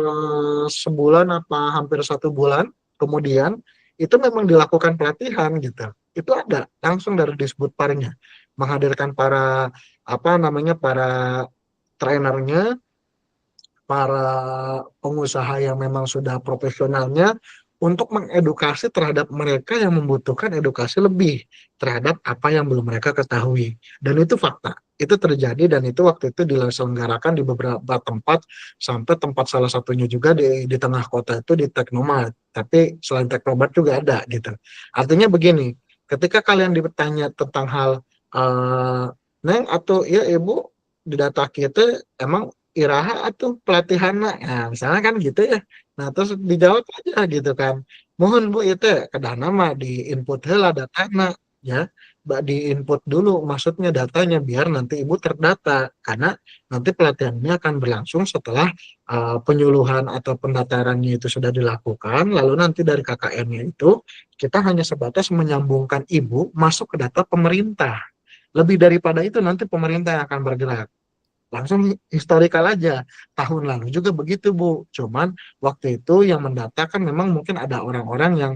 sebulan apa hampir 1 bulan kemudian itu memang dilakukan pelatihan gitu. Itu ada langsung dari Disbudparnya menghadirkan para apa namanya para trainernya, para pengusaha yang memang sudah profesionalnya untuk mengedukasi terhadap mereka yang membutuhkan edukasi lebih terhadap apa yang belum mereka ketahui. Dan itu fakta, itu terjadi dan itu waktu itu diselenggarakan di beberapa tempat, sampai tempat salah satunya juga di tengah kota itu di Teknomat. Tapi selain Teknomat juga ada gitu. Artinya begini, ketika kalian ditanya tentang hal Neng atau ya Ibu di data kita emang iraha atau pelatihan, nah misalnya kan gitu ya. Nah terus dijawab aja gitu kan, mohon Bu itu kedah nama di input heula datana ya, di input dulu maksudnya datanya biar nanti Ibu terdata karena nanti pelatihan ini akan berlangsung setelah penyuluhan atau pendatarannya itu sudah dilakukan, lalu nanti dari KKN-nya itu kita hanya sebatas menyambungkan Ibu masuk ke data pemerintah. Lebih daripada itu nanti pemerintah yang akan bergerak. Langsung historikal aja. Tahun lalu juga begitu, Bu. Cuman waktu itu yang mendata kan memang mungkin ada orang-orang yang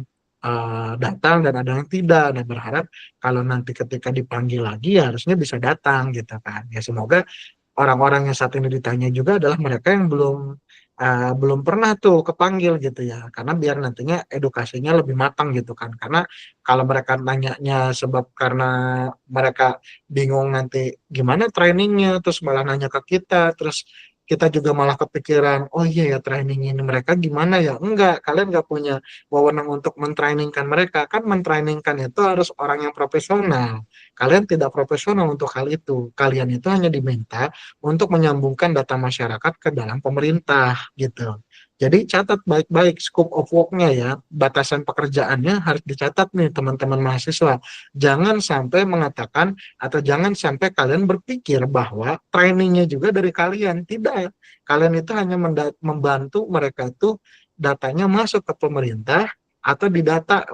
datang dan ada yang tidak. Dan berharap kalau nanti ketika dipanggil lagi ya harusnya bisa datang gitu kan. Ya semoga orang-orang yang saat ini ditanya juga adalah mereka yang belum pernah tuh kepanggil gitu ya, karena biar nantinya edukasinya lebih matang gitu kan. Karena kalau mereka nanyanya sebab karena mereka bingung nanti gimana trainingnya, terus malah nanya ke kita, terus kita juga malah kepikiran, oh iya ya training ini mereka gimana ya, enggak, kalian nggak punya wewenang untuk mentrainingkan mereka, kan mentrainingkan itu harus orang yang profesional. Kalian tidak profesional untuk hal itu, kalian itu hanya diminta untuk menyambungkan data masyarakat ke dalam pemerintah gitu. Jadi catat baik-baik scope of work-nya ya, batasan pekerjaannya harus dicatat nih teman-teman mahasiswa. Jangan sampai mengatakan atau jangan sampai kalian berpikir bahwa trainingnya juga dari kalian. Tidak, kalian itu hanya membantu mereka itu datanya masuk ke pemerintah atau didata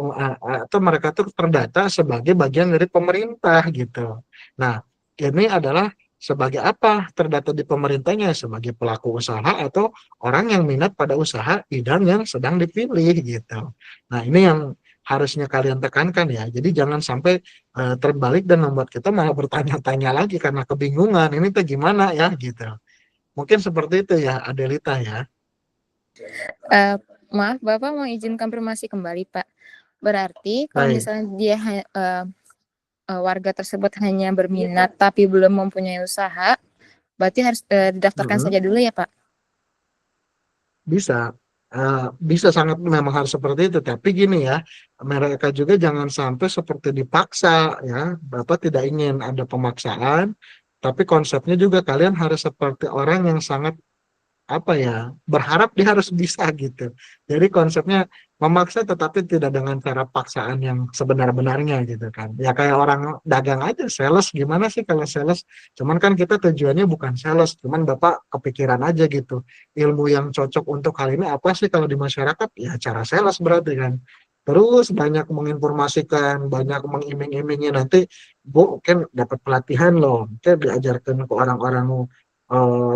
atau mereka itu terdata sebagai bagian dari pemerintah gitu. Nah, ini adalah sebagai apa terdata di pemerintahnya? Sebagai pelaku usaha atau orang yang minat pada usaha bidang yang sedang dipilih gitu. Nah, ini yang harusnya kalian tekankan ya. Jadi jangan sampai terbalik dan membuat kita malah bertanya-tanya lagi karena kebingungan. Ini tuh gimana ya gitu. Mungkin seperti itu ya, Adelita ya. Eh, Maaf, Bapak mau izin konfirmasi kembali, Pak. Berarti kalau Baik. misalnya dia warga tersebut hanya berminat tapi belum mempunyai usaha, berarti harus didaftarkan Mm-mm. saja dulu ya, Pak? Bisa. Bisa sangat memang harus seperti itu. Tapi gini ya, mereka juga jangan sampai seperti dipaksa ya. Bapak tidak ingin ada pemaksaan, tapi konsepnya juga kalian harus seperti orang yang sangat apa ya, berharap dia harus bisa gitu. Jadi konsepnya memaksa tetapi tidak dengan cara paksaan yang sebenar-benarnya gitu kan. Ya kayak orang dagang aja, sales gimana sih kalau sales? Cuman kan kita tujuannya bukan sales, cuman Bapak kepikiran aja gitu. Ilmu yang cocok untuk hal ini apa sih kalau di masyarakat? Ya cara sales berarti kan. Terus banyak menginformasikan, banyak mengiming-imingi nanti Bu mungkin dapat pelatihan loh, mungkin diajarkan ke orang-orang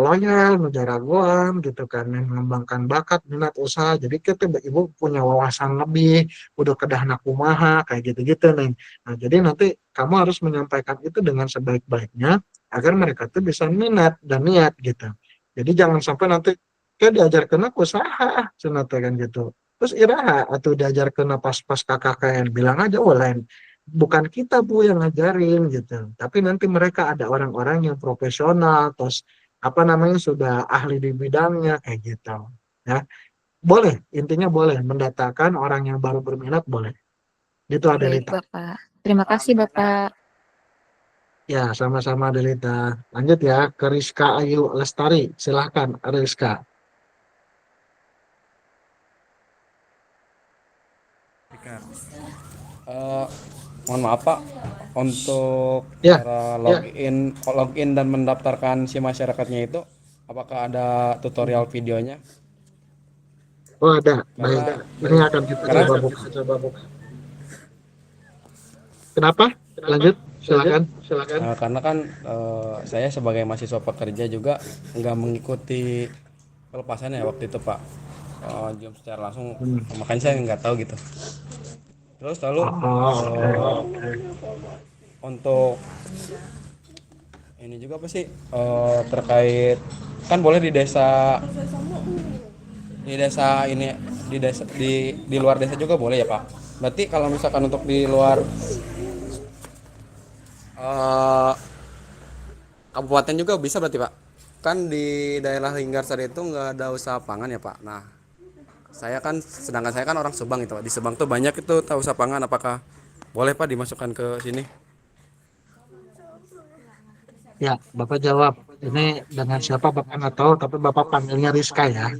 loyal, jagoan gitu kan, yang mengembangkan bakat, minat usaha. Jadi kita ibu punya wawasan lebih, udah kedah nakumaha, kayak gitu-gitu nih. Nah, jadi nanti kamu harus menyampaikan itu dengan sebaik-baiknya agar mereka tuh bisa minat dan niat gitu. Jadi jangan sampai nanti kayak diajarkan aku usaha, kan gitu. Terus iraha atau diajarkan pas-pas kakak bilang aja, oh lain bukan kita Bu yang ngajarin gitu, tapi nanti mereka ada orang-orang yang profesional, terus apa namanya sudah ahli di bidangnya kayak gitu ya. Boleh, intinya boleh mendatangkan orang yang baru berminat, boleh itu Baik, Adelita. Bapak. Terima kasih, Bapak. Ya sama-sama Adelita. Lanjut ya ke Rizka Ayu Lestari, silahkan Rizka. Eh, Mohon maaf Pak, untuk Ya, cara login dan mendaftarkan si masyarakatnya itu, apakah ada tutorial videonya? oh ada, baik, Karena ini akan kita karena coba buka. Kenapa? Lanjut, silakan. karena kan saya sebagai mahasiswa pekerja juga nggak mengikuti pelepasannya waktu itu Pak. Jam secara langsung, Hmm. makanya saya nggak tahu gitu. Terus lalu Oh, eh, oke. untuk ini juga apa sih, terkait kan boleh di desa ini, di luar desa juga boleh ya Pak. Berarti kalau misalkan untuk di luar eh, kabupaten juga bisa berarti Pak. Kan di daerah Linggarsari itu nggak ada usaha pangan ya Pak. Nah, sedangkan saya kan orang Subang itu Pak. Di Subang tuh banyak itu tahu usaha pangan, apakah boleh Pak dimasukkan ke sini? Ya, Bapak jawab. Ini dengan siapa Bapak nggak tahu, tapi Bapak panggilnya Rizka ya.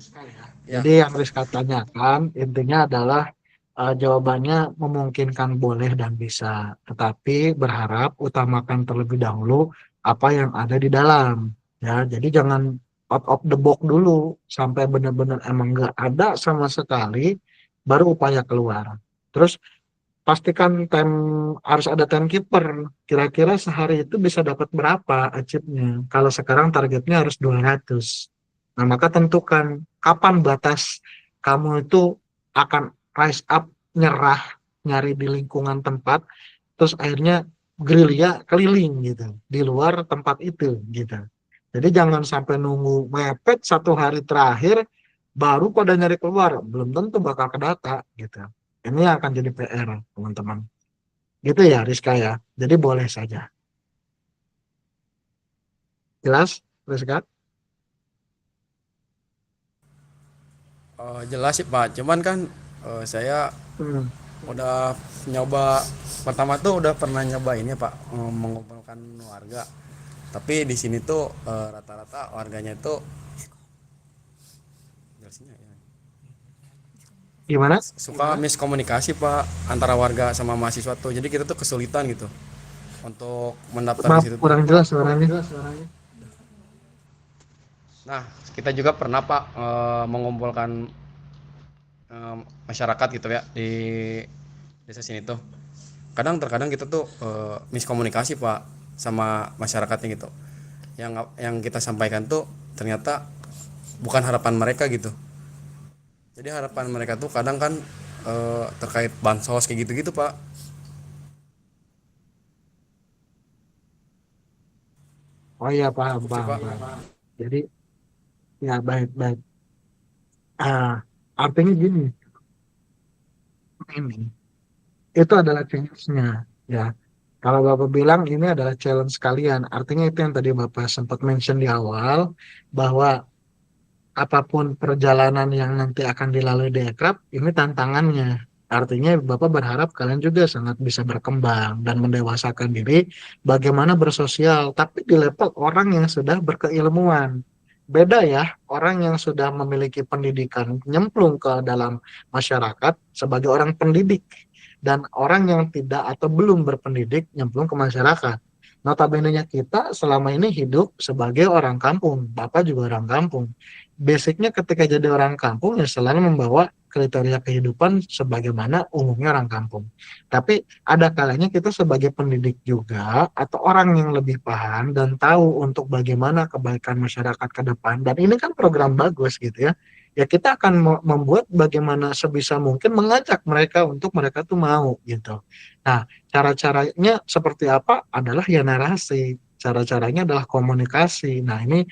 Ya. Jadi yang Rizka tanyakan intinya adalah jawabannya memungkinkan boleh dan bisa, tetapi berharap utamakan terlebih dahulu apa yang ada di dalam. Ya, jadi jangan out of the box dulu sampai benar-benar emang nggak ada sama sekali, baru upaya keluar. Terus pastikan harus ada timekeeper. Kira-kira sehari itu bisa dapat berapa achieve-nya. Kalau sekarang targetnya harus 200. Nah, maka tentukan kapan batas kamu itu akan rise up, nyerah, nyari di lingkungan tempat, terus akhirnya gerilya keliling gitu, di luar tempat itu gitu. Jadi jangan sampai nunggu mepet 1 hari terakhir, baru pada nyari keluar, belum tentu bakal kedata gitu. Ini akan jadi PR, teman-teman. Gitu ya, Rizka ya. Jadi boleh saja. Jelas, Rizka? Jelas sih Pak. Cuman kan saya Hmm. udah nyoba, pertama tuh udah pernah nyoba ini Pak, mengumpulkan warga. Tapi di sini tuh rata-rata warganya itu Gimana? Suka miskomunikasi Pak antara warga sama mahasiswa tuh. Jadi kita tuh kesulitan gitu untuk mendaftar di Maaf, situ tuh. kurang jelas suaranya. Nah, kita juga pernah Pak mengumpulkan masyarakat gitu ya di desa sini tuh. Terkadang kita tuh miskomunikasi Pak sama masyarakatnya gitu. Yang kita sampaikan tuh ternyata bukan harapan mereka gitu. Jadi harapan mereka tuh kadang kan terkait bansos kayak gitu-gitu Pak. Oh iya, paham, Cukup sih paham, Pak. paham. Jadi, ya baik, baik. Ah, artinya gini, ini itu adalah challenge-nya, ya. Kalau Bapak bilang ini adalah challenge kalian, artinya itu yang tadi Bapak sempat mention di awal, bahwa apapun perjalanan yang nanti akan dilalui di aircraft, ini tantangannya. Artinya Bapak berharap kalian juga sangat bisa berkembang dan mendewasakan diri bagaimana bersosial, tapi di level orang yang sudah berkeilmuan. Beda ya, orang yang sudah memiliki pendidikan nyemplung ke dalam masyarakat sebagai orang pendidik dan orang yang tidak atau belum berpendidik nyemplung ke masyarakat. Notabene-nya kita selama ini hidup sebagai orang kampung, Bapak juga orang kampung. Basicnya ketika jadi orang kampung ya selalu membawa kriteria kehidupan sebagaimana umumnya orang kampung. Tapi ada kalanya kita sebagai pendidik juga atau orang yang lebih paham dan tahu untuk bagaimana kebaikan masyarakat ke depan. Dan ini kan program bagus gitu ya. Ya kita akan membuat bagaimana sebisa mungkin mengajak mereka untuk mereka tuh mau gitu. Nah, cara-caranya seperti apa adalah ya narasi. Cara-caranya adalah komunikasi. Nah, ini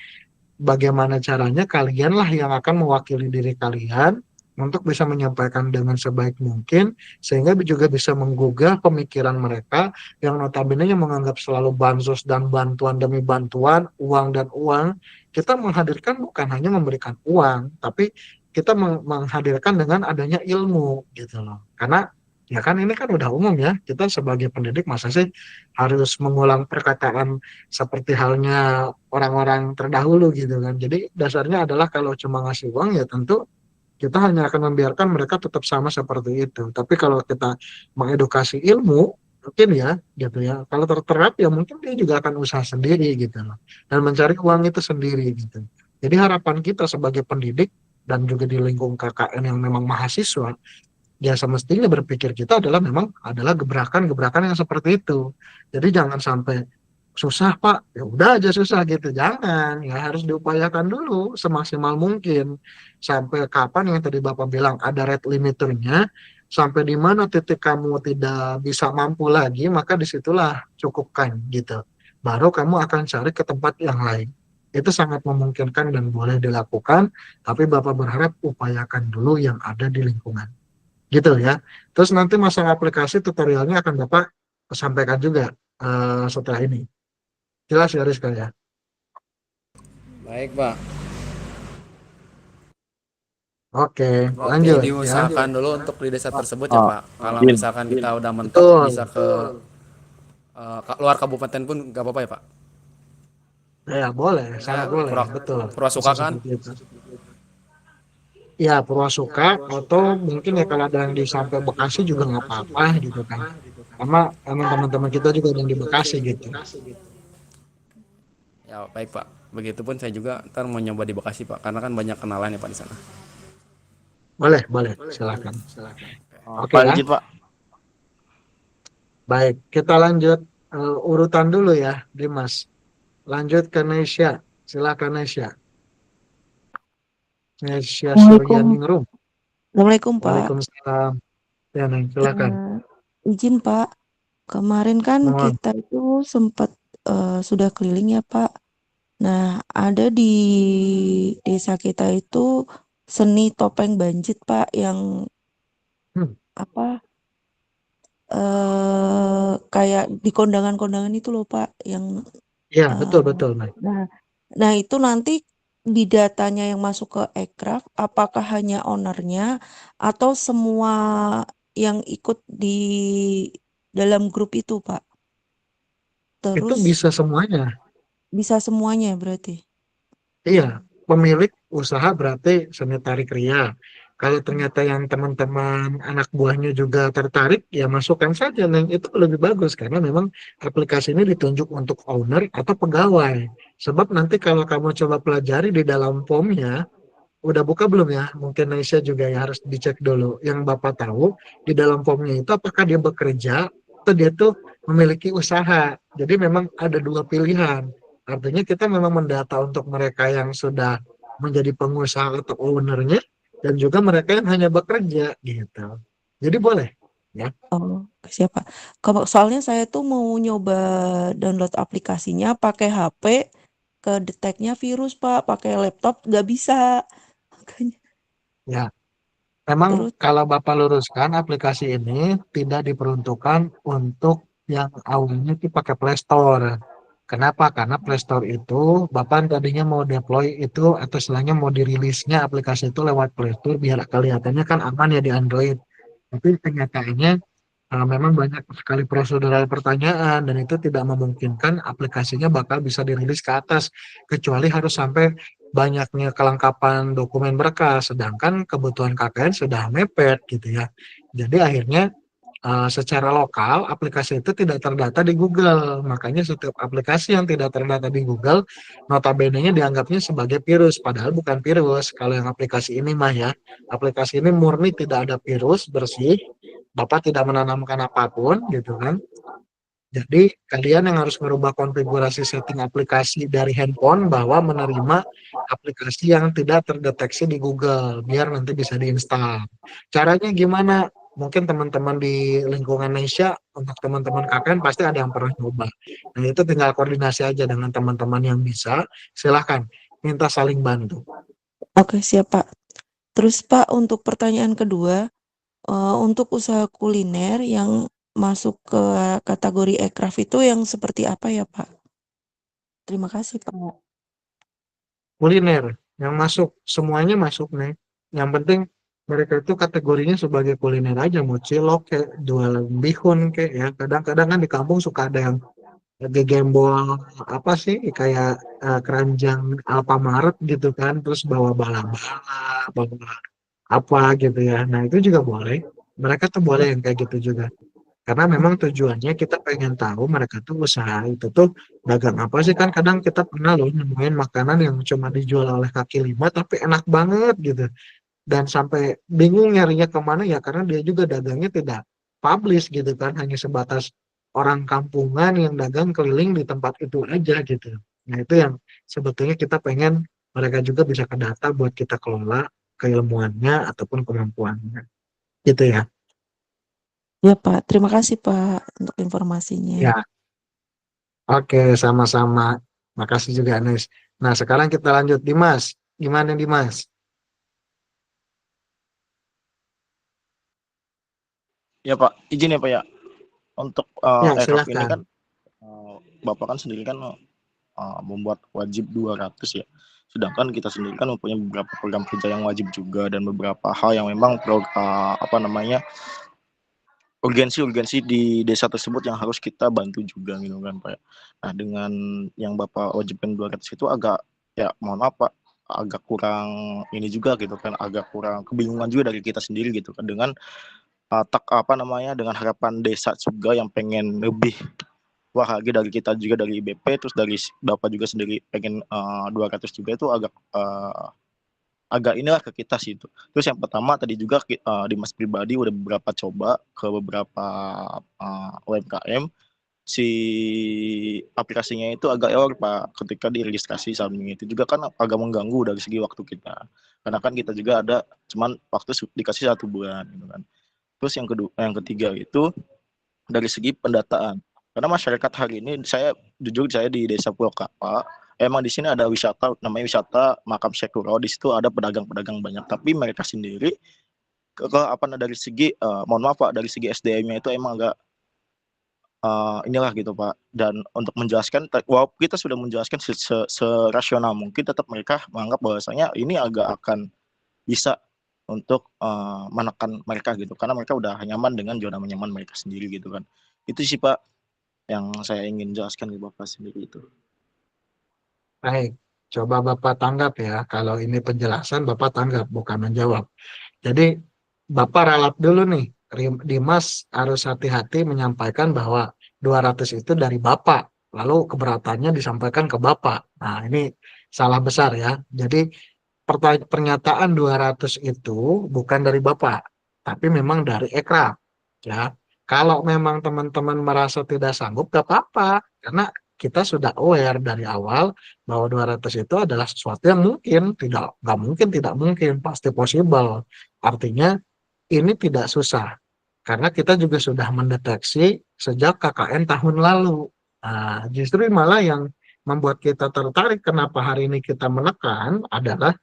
bagaimana caranya kalianlah yang akan mewakili diri kalian untuk bisa menyampaikan dengan sebaik mungkin sehingga juga bisa menggugah pemikiran mereka yang notabene menganggap selalu bansos dan bantuan demi bantuan, uang dan uang. Kita menghadirkan bukan hanya memberikan uang, tapi kita menghadirkan dengan adanya ilmu gitu loh. Karena ya kan ini kan udah umum ya, kita sebagai pendidik masa sih harus mengulang perkataan seperti halnya orang-orang terdahulu gitu kan. Jadi dasarnya adalah kalau cuma ngasih uang ya tentu kita hanya akan membiarkan mereka tetap sama seperti itu. Tapi kalau kita mengedukasi ilmu, mungkin ya gitu ya. Kalau terterap ya mungkin dia juga akan usaha sendiri gitu loh. Dan mencari uang itu sendiri gitu. Jadi harapan kita sebagai pendidik dan juga di lingkung KKN yang memang mahasiswa, ya semestinya berpikir kita adalah memang adalah gebrakan-gebrakan yang seperti itu. Jadi jangan sampai susah Pak, ya udah aja susah gitu. Jangan, ya harus diupayakan dulu semaksimal mungkin. Sampai kapan yang tadi Bapak bilang ada rate limiternya, sampai di mana titik kamu tidak bisa mampu lagi, maka disitulah cukupkan gitu. Baru kamu akan cari ke tempat yang lain. Itu sangat memungkinkan dan boleh dilakukan, tapi Bapak berharap upayakan dulu yang ada di lingkungan gitu ya. Terus nanti masalah aplikasi tutorialnya akan Bapak sampaikan juga setelah ini. Jelas ya Rizka ya? Baik Pak. Oke, Berarti lanjut ya. diusahakan dulu untuk di desa tersebut ya Oh, Pak. Kalau Jin. misalkan kita udah mentok Betul. bisa ke luar kabupaten pun nggak apa-apa ya Pak. Ya boleh, sangat Misalnya boleh. Betul. Purwasuka Bisa kan. seperti itu. Ya Purwasuka atau mungkin ya kalau ada yang di sampai Bekasi juga nggak apa-apa gitu kan. Karena emang teman-teman kita juga ada yang di Bekasi gitu. Ya baik Pak. Begitupun saya juga ntar mau nyoba di Bekasi Pak. Karena kan banyak kenalan ya Pak di sana. Boleh, boleh. Silakan. Oke Pak ya. izin Pak. Baik, kita lanjut urutan dulu ya, Dimas. Lanjut ke Nesya. Silakan Nesya. Nesya Assalamualaikum. Suryaningrum. Assalamualaikum, Pak. Waalaikumsalam. Ya, Neng, silakan. Izin, Pak. Kemarin kan Mohon. kita itu sempat sudah keliling ya, Pak. Nah, ada di desa kita itu seni topeng banjit, Pak, yang Hmm, apa kayak di kondangan-kondangan itu loh, Pak, yang Ya, betul, eh, betul, Neng. nah itu nanti di datanya yang masuk ke Ekraf, apakah hanya ownernya atau semua yang ikut di dalam grup itu, Pak? Itu Terus bisa semuanya. bisa semuanya berarti? Iya, pemilik usaha berarti seni tari kria. Kalau ternyata yang teman-teman anak buahnya juga tertarik, ya masukkan saja link itu lebih bagus karena memang aplikasi ini ditunjuk untuk owner atau pegawai. Sebab nanti kalau kamu coba pelajari di dalam formnya, udah buka belum ya? Mungkin Aisyah juga ya harus dicek dulu. Yang Bapak tahu di dalam formnya itu apakah dia bekerja atau dia tuh memiliki usaha. Jadi memang ada dua pilihan. Artinya kita memang mendata untuk mereka yang sudah menjadi pengusaha atau ownernya dan juga mereka yang hanya bekerja gitu. Jadi boleh ya. Oh, siapa? Kalau soalnya saya tuh mau nyoba download aplikasinya pakai HP, ke deteknya virus, Pak. Pakai laptop nggak bisa. Makanya. Ya, memang Terus, kalau Bapak luruskan aplikasi ini tidak diperuntukkan untuk yang awalnya itu pakai Play Store. Kenapa? Karena Play Store itu Bapak tadinya mau deploy itu atau istilahnya mau dirilisnya aplikasi itu lewat Play Store biar kelihatannya kan aman ya di Android. Tapi kenyataannya memang banyak sekali prosedural pertanyaan dan itu tidak memungkinkan aplikasinya bakal bisa dirilis ke atas kecuali harus sampai banyaknya kelengkapan dokumen berkas sedangkan kebutuhan KKN sudah mepet gitu ya. Jadi akhirnya secara lokal aplikasi itu tidak terdata di Google. Makanya setiap aplikasi yang tidak terdata di Google notabene-nya dianggapnya sebagai virus padahal bukan virus. Kalau yang aplikasi ini mah ya, aplikasi ini murni tidak ada virus, bersih. Bapak tidak menanamkan apapun gitu kan. Jadi kalian yang harus merubah konfigurasi setting aplikasi dari handphone bahwa menerima aplikasi yang tidak terdeteksi di Google biar nanti bisa diinstal. Caranya gimana? Mungkin teman-teman di lingkungan Indonesia untuk teman-teman KKN pasti ada yang pernah coba. Nah itu tinggal koordinasi aja dengan teman-teman yang bisa. Silahkan minta saling bantu. oke siap, Pak. Terus, Pak, untuk pertanyaan kedua, untuk usaha kuliner yang masuk ke kategori ekraf itu yang seperti apa ya, Pak? Terima kasih, Pak. Kuliner yang masuk semuanya masuk nih. Yang penting mereka itu kategorinya sebagai kuliner aja mau cilok kayak jualan bihun kayak ya kadang-kadang kan di kampung suka ada yang gembol apa sih kayak keranjang Alfamaret gitu kan terus bawa bala-bala bawa apa gitu ya nah itu juga boleh mereka tuh boleh yang kayak gitu juga karena memang tujuannya kita pengen tahu mereka tuh usaha itu tuh dagang apa sih kan kadang kita pernah loh nemuin makanan yang cuma dijual oleh kaki lima tapi enak banget gitu dan sampai bingung nyarinya kemana ya karena dia juga dagangnya tidak publish gitu kan hanya sebatas orang kampungan yang dagang keliling di tempat itu aja gitu. Nah itu yang sebetulnya kita pengen mereka juga bisa ke data buat kita kelola keilmuannya ataupun kemampuannya gitu ya. Ya, Pak. Terima kasih, Pak, untuk informasinya. Ya, oke sama-sama. Makasih juga Anis. Nah sekarang kita lanjut Dimas. Gimana Dimas? Ya Pak, izin ya Pak ya. Untuk Ya aircraft ini silahkan. kan Bapak kan sendiri kan membuat wajib 200 ya. Sedangkan kita sendiri kan mempunyai beberapa program kerja yang wajib juga dan beberapa hal yang memang urgensi-urgensi di desa tersebut yang harus kita bantu juga gitu kan Pak. Nah, dengan yang Bapak wajibkan 200 itu agak ya mohon maaf Pak, agak kurang ini juga gitu kan, agak kurang kebingungan juga dari kita sendiri gitu kan dengan dengan harapan desa juga yang pengen lebih wah lagi dari kita juga dari IBP terus dari Bapak juga sendiri pengen 200 juga itu agak inilah ke kita sih itu. Terus yang pertama tadi juga di Mas pribadi udah beberapa coba ke beberapa UMKM si aplikasinya itu agak error Pak ketika diregistrasi samping itu juga kan agak mengganggu dari segi waktu kita. Karena kan kita juga ada cuman waktu dikasih 1 bulan gitu kan. Terus yang ketiga itu dari segi pendataan. Karena masyarakat hari ini saya di Desa Pulau Kapa, emang di sini ada wisata namanya wisata Makam Syekh Kuro. Di situ ada pedagang-pedagang banyak, tapi mereka sendiri dari segi mohon maaf Pak, dari segi SDM-nya itu emang agak inilah gitu Pak. Dan untuk menjelaskan walaupun kita sudah menjelaskan serasional mungkin tetap mereka menganggap bahwasanya ini agak akan bisa untuk menekan mereka gitu karena mereka udah nyaman dengan zona nyaman mereka sendiri gitu kan. Itu sih Pak yang saya ingin jelaskan ke Bapak sendiri itu. Baik, coba Bapak tanggap ya. Kalau ini penjelasan Bapak tanggap bukan menjawab. Jadi Bapak ralat dulu nih, Dimas harus hati-hati menyampaikan bahwa 200 itu dari Bapak, lalu keberatannya disampaikan ke Bapak. Nah, ini salah besar ya. Jadi pernyataan 200 itu bukan dari Bapak, tapi memang dari Ekraf, ya. Kalau memang teman-teman merasa tidak sanggup, gak apa-apa, karena kita sudah aware dari awal bahwa 200 itu adalah sesuatu yang mungkin, nggak mungkin, tidak mungkin, pasti possible. Artinya ini tidak susah, karena kita juga sudah mendeteksi sejak KKN tahun lalu. Nah, justru malah yang membuat kita tertarik kenapa hari ini kita menekan adalah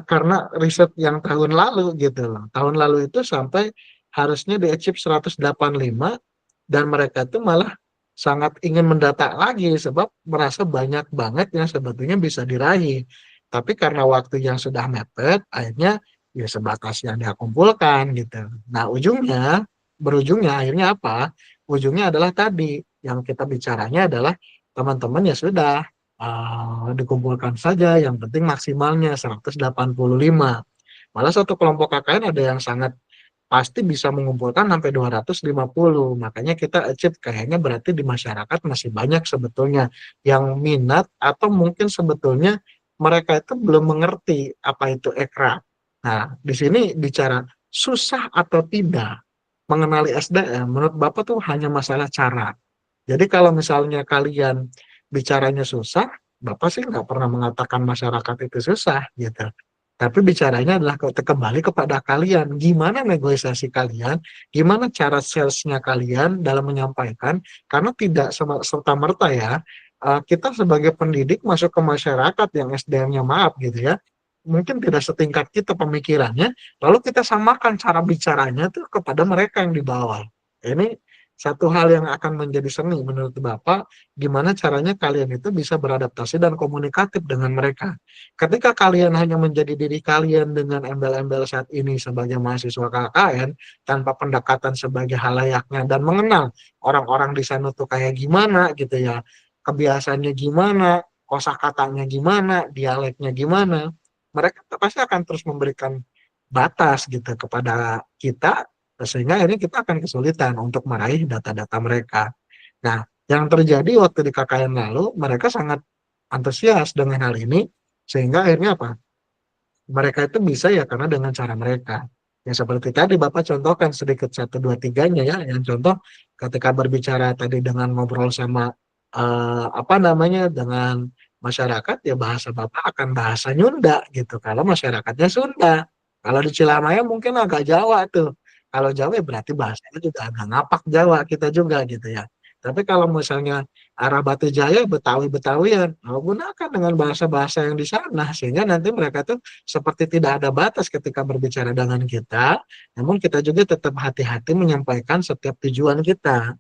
karena riset yang tahun lalu gitu loh. Tahun lalu itu sampai harusnya di-achieve 185 dan mereka itu malah sangat ingin mendata lagi sebab merasa banyak banget yang sebetulnya bisa diraih. Tapi karena waktu yang sudah mepet, akhirnya ya sebatas yang dia kumpulkan gitu. Nah, berujungnya akhirnya apa? Ujungnya adalah tadi yang kita bicaranya adalah teman-teman ya sudah dikumpulkan saja, yang penting maksimalnya 185. Malah satu kelompok KKN ada yang sangat pasti bisa mengumpulkan sampai 250. Makanya kita achieve kayaknya berarti di masyarakat masih banyak sebetulnya yang minat atau mungkin sebetulnya mereka itu belum mengerti apa itu ekraf. Nah, di sini bicara susah atau tidak mengenali SDM, menurut Bapak tuh hanya masalah cara. Jadi kalau misalnya kalian bicaranya susah, Bapak sih nggak pernah mengatakan masyarakat itu susah gitu. Tapi bicaranya adalah kembali kepada kalian. Gimana negosiasi kalian, gimana cara salesnya kalian dalam menyampaikan, karena tidak serta-merta ya, kita sebagai pendidik masuk ke masyarakat yang SDM-nya maaf gitu ya, mungkin tidak setingkat kita pemikirannya, lalu kita samakan cara bicaranya tuh kepada mereka yang di bawah. Ini satu hal yang akan menjadi seni menurut Bapak, gimana caranya kalian itu bisa beradaptasi dan komunikatif dengan mereka. Ketika kalian hanya menjadi diri kalian dengan embel-embel saat ini sebagai mahasiswa KKN, tanpa pendekatan sebagai halayaknya dan mengenal orang-orang di sana tuh kayak gimana gitu ya, kebiasaannya gimana, kosakatanya gimana, dialeknya gimana, mereka pasti akan terus memberikan batas gitu kepada kita, sehingga ini kita akan kesulitan untuk meraih data-data mereka. Nah, yang terjadi waktu di KKN lalu, mereka sangat antusias dengan hal ini, sehingga akhirnya apa? Mereka itu bisa ya karena dengan cara mereka. Ya seperti tadi Bapak contohkan sedikit 1, 2, 3-nya ya, yang contoh ketika berbicara tadi dengan ngobrol sama apa namanya, dengan masyarakat ya bahasa Bapak akan bahasa Nyunda gitu, kalau masyarakatnya Sunda. Kalau di Cilamaya mungkin agak Jawa tuh. Kalau Jawa ya berarti bahasanya juga agak ngapak Jawa kita juga gitu ya. Tapi kalau misalnya arah Batu Jaya Betawi-Betawian, gunakan dengan bahasa-bahasa yang di sana sehingga nanti mereka tuh seperti tidak ada batas ketika berbicara dengan kita, namun kita juga tetap hati-hati menyampaikan setiap tujuan kita.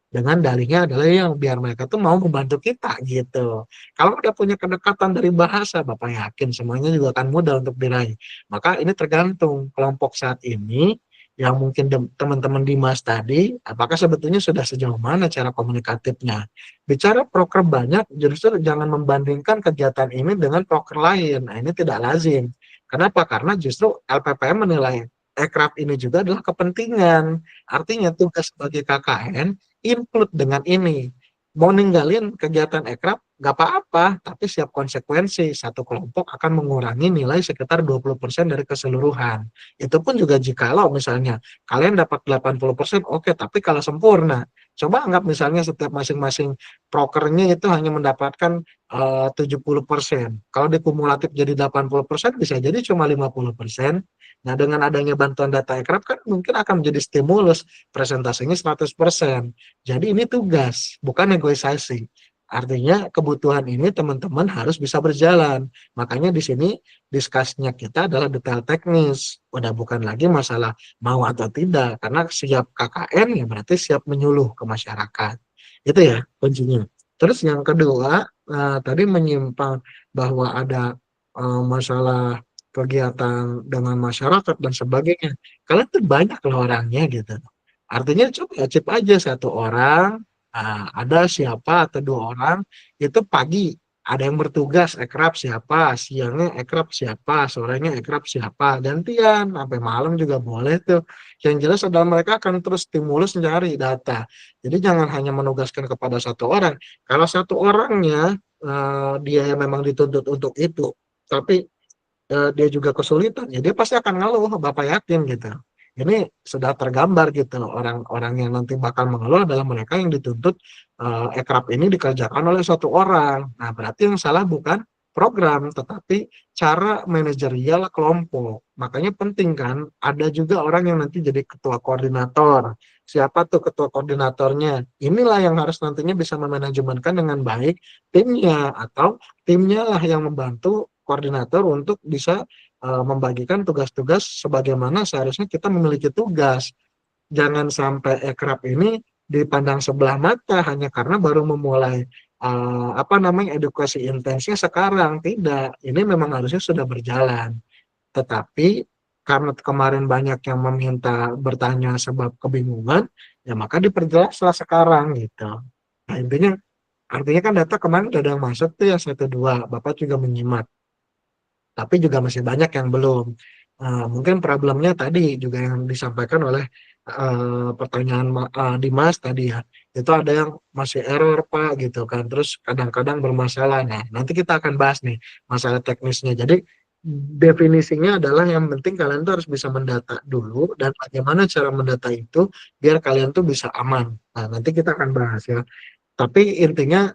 Dengan dalihnya adalah yang biar mereka tuh mau membantu kita gitu. Kalau udah punya kedekatan dari bahasa, Bapak yakin semuanya juga akan mudah untuk diraih. Maka ini tergantung kelompok saat ini yang mungkin teman-teman Dimas tadi, apakah sebetulnya sudah sejauh mana cara komunikatifnya. Bicara proker banyak, justru jangan membandingkan kegiatan ini dengan proker lain. Nah, ini tidak lazim. Kenapa? Karena justru LPPM menilai Ekraf ini juga adalah kepentingan. Artinya tugas sebagai KKN include dengan ini. Mau ninggalin kegiatan ekraf, nggak apa-apa, tapi siap konsekuensi. Satu kelompok akan mengurangi nilai sekitar 20% dari keseluruhan. Itu pun juga jikalau misalnya kalian dapat 80%, oke, tapi kalau sempurna. Coba anggap misalnya setiap masing-masing prokernya itu hanya mendapatkan 70%. Kalau dikumulatif jadi 80%, bisa jadi cuma 50%. Nah, dengan adanya bantuan data ekraf kan mungkin akan menjadi stimulus presentasinya 100%. Jadi ini tugas, bukan negosiasi. Artinya kebutuhan ini teman-teman harus bisa berjalan. Makanya di sini diskusinya kita adalah detail teknis. Udah bukan lagi masalah mau atau tidak. Karena siap KKN ya berarti siap menyuluh ke masyarakat. Itu ya kuncinya. Terus yang kedua, tadi menyimpang bahwa ada masalah kegiatan dengan masyarakat dan sebagainya. Kalian tuh banyak loh orangnya gitu. Artinya coba cip aja satu orang, ada siapa atau 2 orang, itu pagi ada yang bertugas ekrab siapa, siangnya ekrab siapa, sorenya ekrab siapa, gantian sampai malam juga boleh tuh. Yang jelas adalah mereka akan terus stimulus mencari data. Jadi jangan hanya menugaskan kepada satu orang. Kalau satu orangnya dia yang memang dituntut untuk itu, tapi dia juga kesulitan, ya dia pasti akan ngeluh, Bapak yakin gitu. Ini sudah tergambar gitu, orang-orang yang nanti bakal mengeluh adalah mereka yang dituntut ekrab ini dikerjakan oleh satu orang. Nah, berarti yang salah bukan program, tetapi cara manajerial kelompok. Makanya penting kan, ada juga orang yang nanti jadi ketua koordinator. Siapa tuh ketua koordinatornya? Inilah yang harus nantinya bisa memanajemenkan dengan baik timnya, atau timnya lah yang membantu koordinator untuk bisa membagikan tugas-tugas sebagaimana seharusnya kita memiliki tugas. Jangan sampai ekrab ini dipandang sebelah mata hanya karena baru memulai edukasi intensnya sekarang. Tidak, ini memang harusnya sudah berjalan. Tetapi karena kemarin banyak yang meminta bertanya sebab kebingungan, ya maka diperjelaslah sekarang gitu. Nah, artinya kan data kemarin udah ada yang masuk tuh yang 1-2, Bapak juga menyimak. Tapi juga masih banyak yang belum. Mungkin problemnya tadi juga yang disampaikan oleh pertanyaan Dimas tadi ya, itu ada yang masih error Pak gitu kan, terus kadang-kadang bermasalah. Nah, nanti kita akan bahas nih masalah teknisnya. Jadi definisinya adalah yang penting kalian tuh harus bisa mendata dulu, dan bagaimana cara mendata itu biar kalian tuh bisa aman. Nah, nanti kita akan bahas ya. Tapi intinya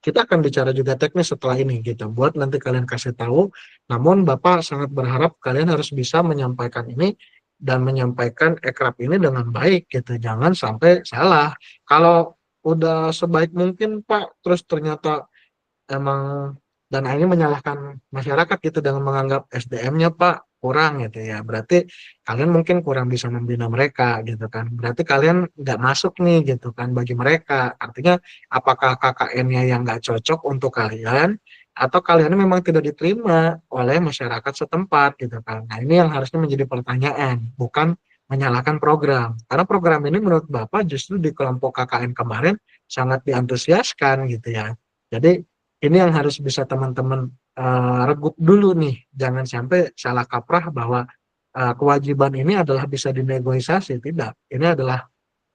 kita akan bicara juga teknis setelah ini gitu, buat nanti kalian kasih tahu. Namun Bapak sangat berharap kalian harus bisa menyampaikan ini dan menyampaikan ekrab ini dengan baik gitu, jangan sampai salah. Kalau udah sebaik mungkin Pak, terus ternyata emang dan ini menyalahkan masyarakat gitu dengan menganggap SDM-nya Pak kurang gitu ya. Berarti kalian mungkin kurang bisa membina mereka gitu kan. Berarti kalian nggak masuk nih gitu kan bagi mereka. Artinya apakah KKN-nya yang nggak cocok untuk kalian, atau kalian memang tidak diterima oleh masyarakat setempat gitu kan. Nah, ini yang harusnya menjadi pertanyaan, bukan menyalahkan program. Karena program ini menurut Bapak justru di kelompok KKN kemarin sangat diantusiaskan gitu ya. Jadi ini yang harus bisa teman-teman regup dulu nih, jangan sampai salah kaprah bahwa kewajiban ini adalah bisa dinegosiasi. Tidak, ini adalah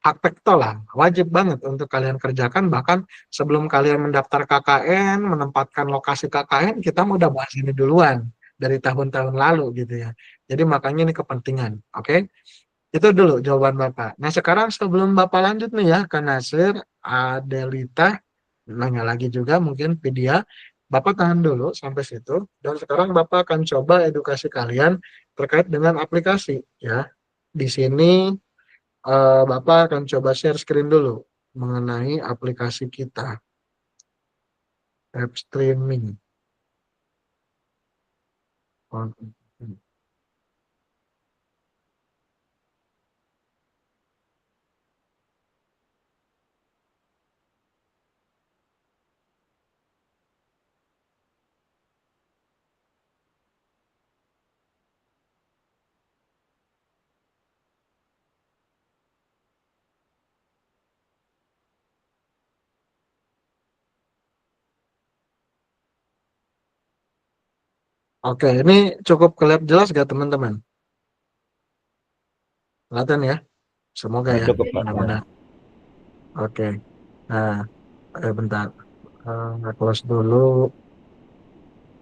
hak tektolan, wajib banget untuk kalian kerjakan. Bahkan sebelum kalian mendaftar KKN, menempatkan lokasi KKN, kita udah bahas ini duluan dari tahun-tahun lalu gitu ya. Jadi makanya ini kepentingan, oke? Itu dulu jawaban Bapak. Nah, sekarang sebelum Bapak lanjut nih ya ke Nasir, Adelita nanya lagi juga mungkin Vidya, Bapak tahan dulu sampai situ, dan sekarang Bapak akan coba edukasi kalian terkait dengan aplikasi ya. Di sini Bapak akan coba share screen dulu mengenai aplikasi kita, web streaming. Oke, ini cukup kelihatan jelas gak teman-teman? Kelihatan ya? Semoga ya, Cukup Pak. benar-benar. Oke, nah, bentar. Close dulu,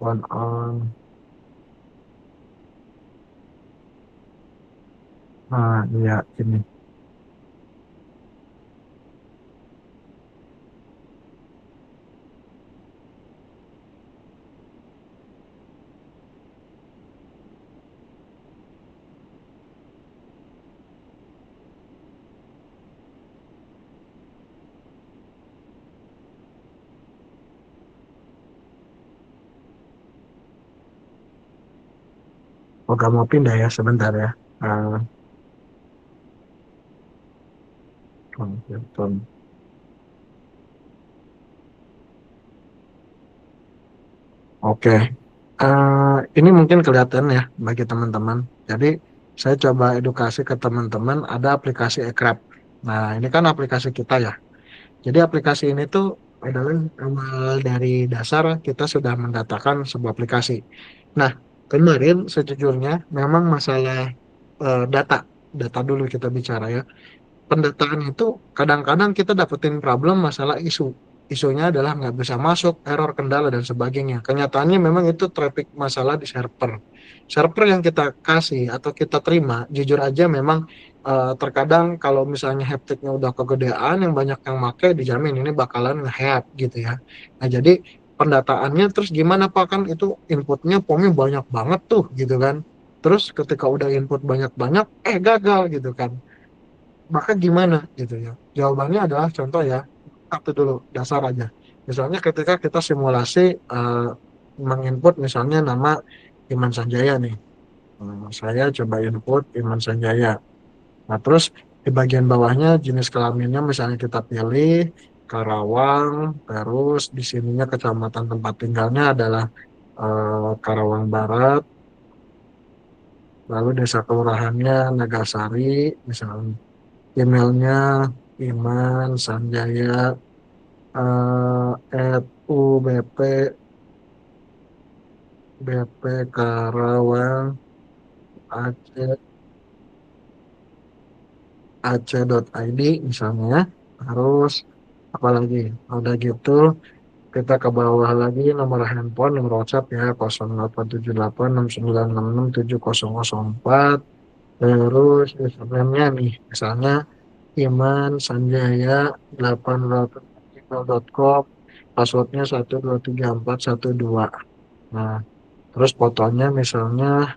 one on. Nah, iya, ini. Oh, gak mau pindah ya, sebentar ya. Uh, Oke, ini mungkin kelihatan ya bagi teman-teman. Jadi saya coba edukasi ke teman-teman, ada aplikasi Ekrab. Nah, ini kan aplikasi kita ya. Jadi aplikasi ini tuh adalah awal dari dasar kita sudah mendatakan sebuah aplikasi. Nah, kemarin sejujurnya memang masalah data dulu kita bicara ya. Pendataan itu kadang-kadang kita dapetin problem masalah isu. Isunya adalah nggak bisa masuk, error, kendala, dan sebagainya. Kenyataannya memang itu traffic masalah di server. Server yang kita kasih atau kita terima, jujur aja memang terkadang kalau misalnya haptiknya udah kegedean, yang banyak yang make, dijamin ini bakalan nge-hack gitu ya. Nah, jadi pendataannya terus gimana Pak? Kan itu inputnya pomnya banyak banget tuh gitu kan. Terus ketika udah input banyak-banyak, gagal gitu kan, maka gimana gitu ya. Jawabannya adalah contoh ya, satu dulu dasar aja. Misalnya ketika kita simulasi menginput misalnya nama Iman Sanjaya nih. Saya coba input Iman Sanjaya. Nah, terus di bagian bawahnya jenis kelaminnya misalnya kita pilih Karawang, terus di sininya kecamatan tempat tinggalnya adalah Karawang Barat, lalu desa kelurahannya Nagasari, misalnya emailnya Iman Sanjaya @UBP BP Karawang Aceh Aceh.id misalnya. Terus apalagi udah gitu kita ke bawah lagi nomor handphone, nomor WhatsApp ya 087869667004. Terus username-nya nih misalnya Iman Sanjaya 800@gmail.com, passwordnya 123412. Nah, terus fotonya misalnya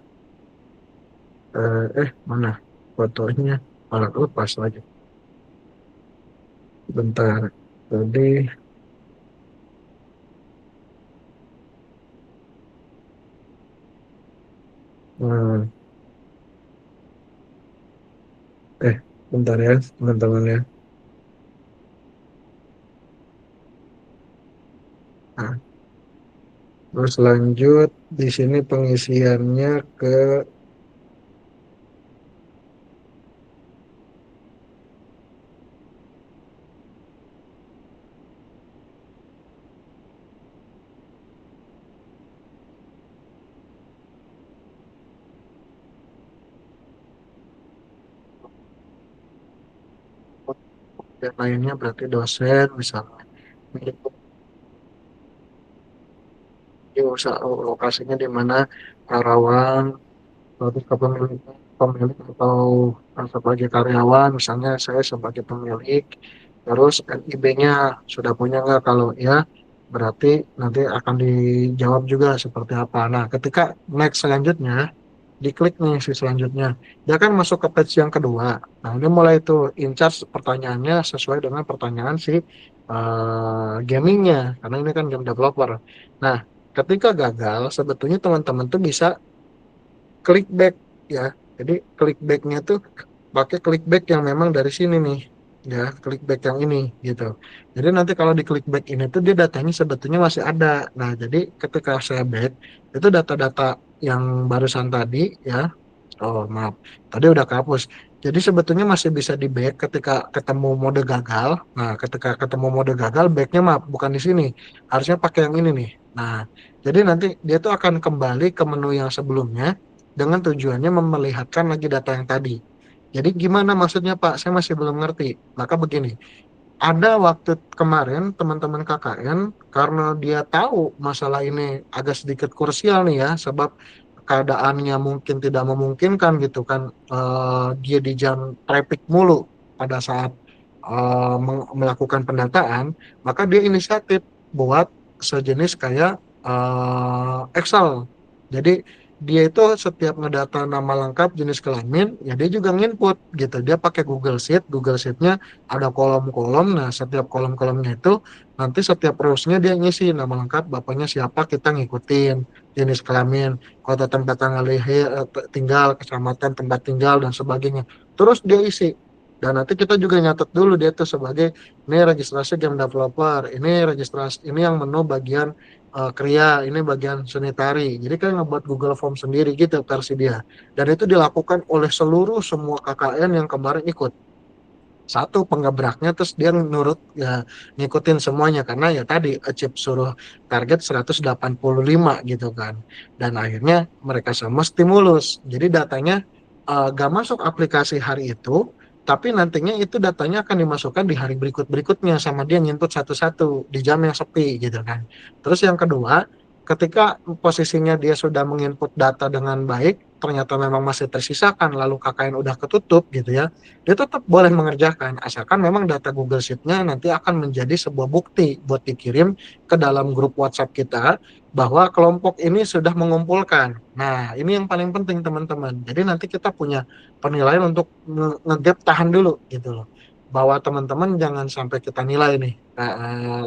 mana fotonya, malah lepas lagi, bentar. Jadi hmm, bentar ya teman-teman ya. Nah, terus lanjut di sini pengisiannya ke yang lainnya, berarti dosen misalnya milik lokasinya di mana, Karawang. Berarti pemilik atau sebagai karyawan, misalnya saya sebagai pemilik, terus NIB-nya sudah punya nggak? Kalau ya, berarti nanti akan dijawab juga seperti apa. Nah, ketika next selanjutnya, diklik nih si selanjutnya, dia kan masuk ke page yang kedua. Nah, ini mulai tuh in charge pertanyaannya sesuai dengan pertanyaan si gamingnya, karena ini kan game developer. Nah, ketika gagal, sebetulnya teman-teman tuh bisa klik back ya. Jadi klik backnya tuh pakai klik back yang memang dari sini nih ya, klik back yang ini gitu. Jadi nanti kalau di klik back ini tuh dia datanya sebetulnya masih ada. Nah, jadi ketika saya back itu data-data yang barusan tadi ya, oh maaf, tadi udah kehapus. Jadi sebetulnya masih bisa di back ketika ketemu mode gagal. Nah, ketika ketemu mode gagal, backnya maaf bukan di sini, harusnya pakai yang ini nih. Nah, jadi nanti dia tuh akan kembali ke menu yang sebelumnya dengan tujuannya memelihatkan lagi data yang tadi. Jadi gimana maksudnya Pak? Saya masih belum ngerti. Maka begini, ada waktu kemarin teman-teman KKN, karena dia tahu masalah ini agak sedikit krusial nih ya, sebab keadaannya mungkin tidak memungkinkan gitu kan, dia di jam traffic mulu pada saat melakukan pendataan, maka dia inisiatif buat sejenis kayak Excel. Jadi dia itu setiap ngedata nama lengkap, jenis kelamin, ya dia juga nginput gitu. Dia pakai Google Sheet, Google Sheet-nya ada kolom-kolom. Nah, setiap kolom-kolomnya itu nanti setiap rows-nya dia ngisi nama lengkap, bapaknya siapa, kita ngikutin, jenis kelamin, kota tempat tanggal lahir, tinggal, kecamatan tempat tinggal dan sebagainya. Terus dia isi. Dan nanti kita juga nyatet dulu dia tuh sebagai ini registrasi game developer, ini registrasi, ini yang menu bagian Kria, ini bagian sanitary. Jadi kan ngebuat Google Form sendiri gitu versi dia. Dan itu dilakukan oleh seluruh semua KKN yang kemarin ikut. satu penggebraknya, terus dia nurut ya, ngikutin semuanya karena ya tadi achieve suruh target 185 gitu kan. Dan akhirnya mereka semua stimulus. Jadi datanya gak masuk aplikasi hari itu, tapi nantinya itu datanya akan dimasukkan di hari berikut-berikutnya sama dia nginput satu-satu di jam yang sepi gitu kan. Terus yang kedua, ketika posisinya dia sudah menginput data dengan baik, ternyata memang masih tersisakan, lalu KKN udah ketutup gitu ya, dia tetap boleh mengerjakan, asalkan memang data Google Sheet-nya nanti akan menjadi sebuah bukti buat dikirim ke dalam grup WhatsApp kita, bahwa kelompok ini sudah mengumpulkan. Nah, ini yang paling penting teman-teman. Jadi nanti kita punya penilaian untuk ngegap tahan dulu gitu loh. Bahwa teman-teman jangan sampai kita nilai nih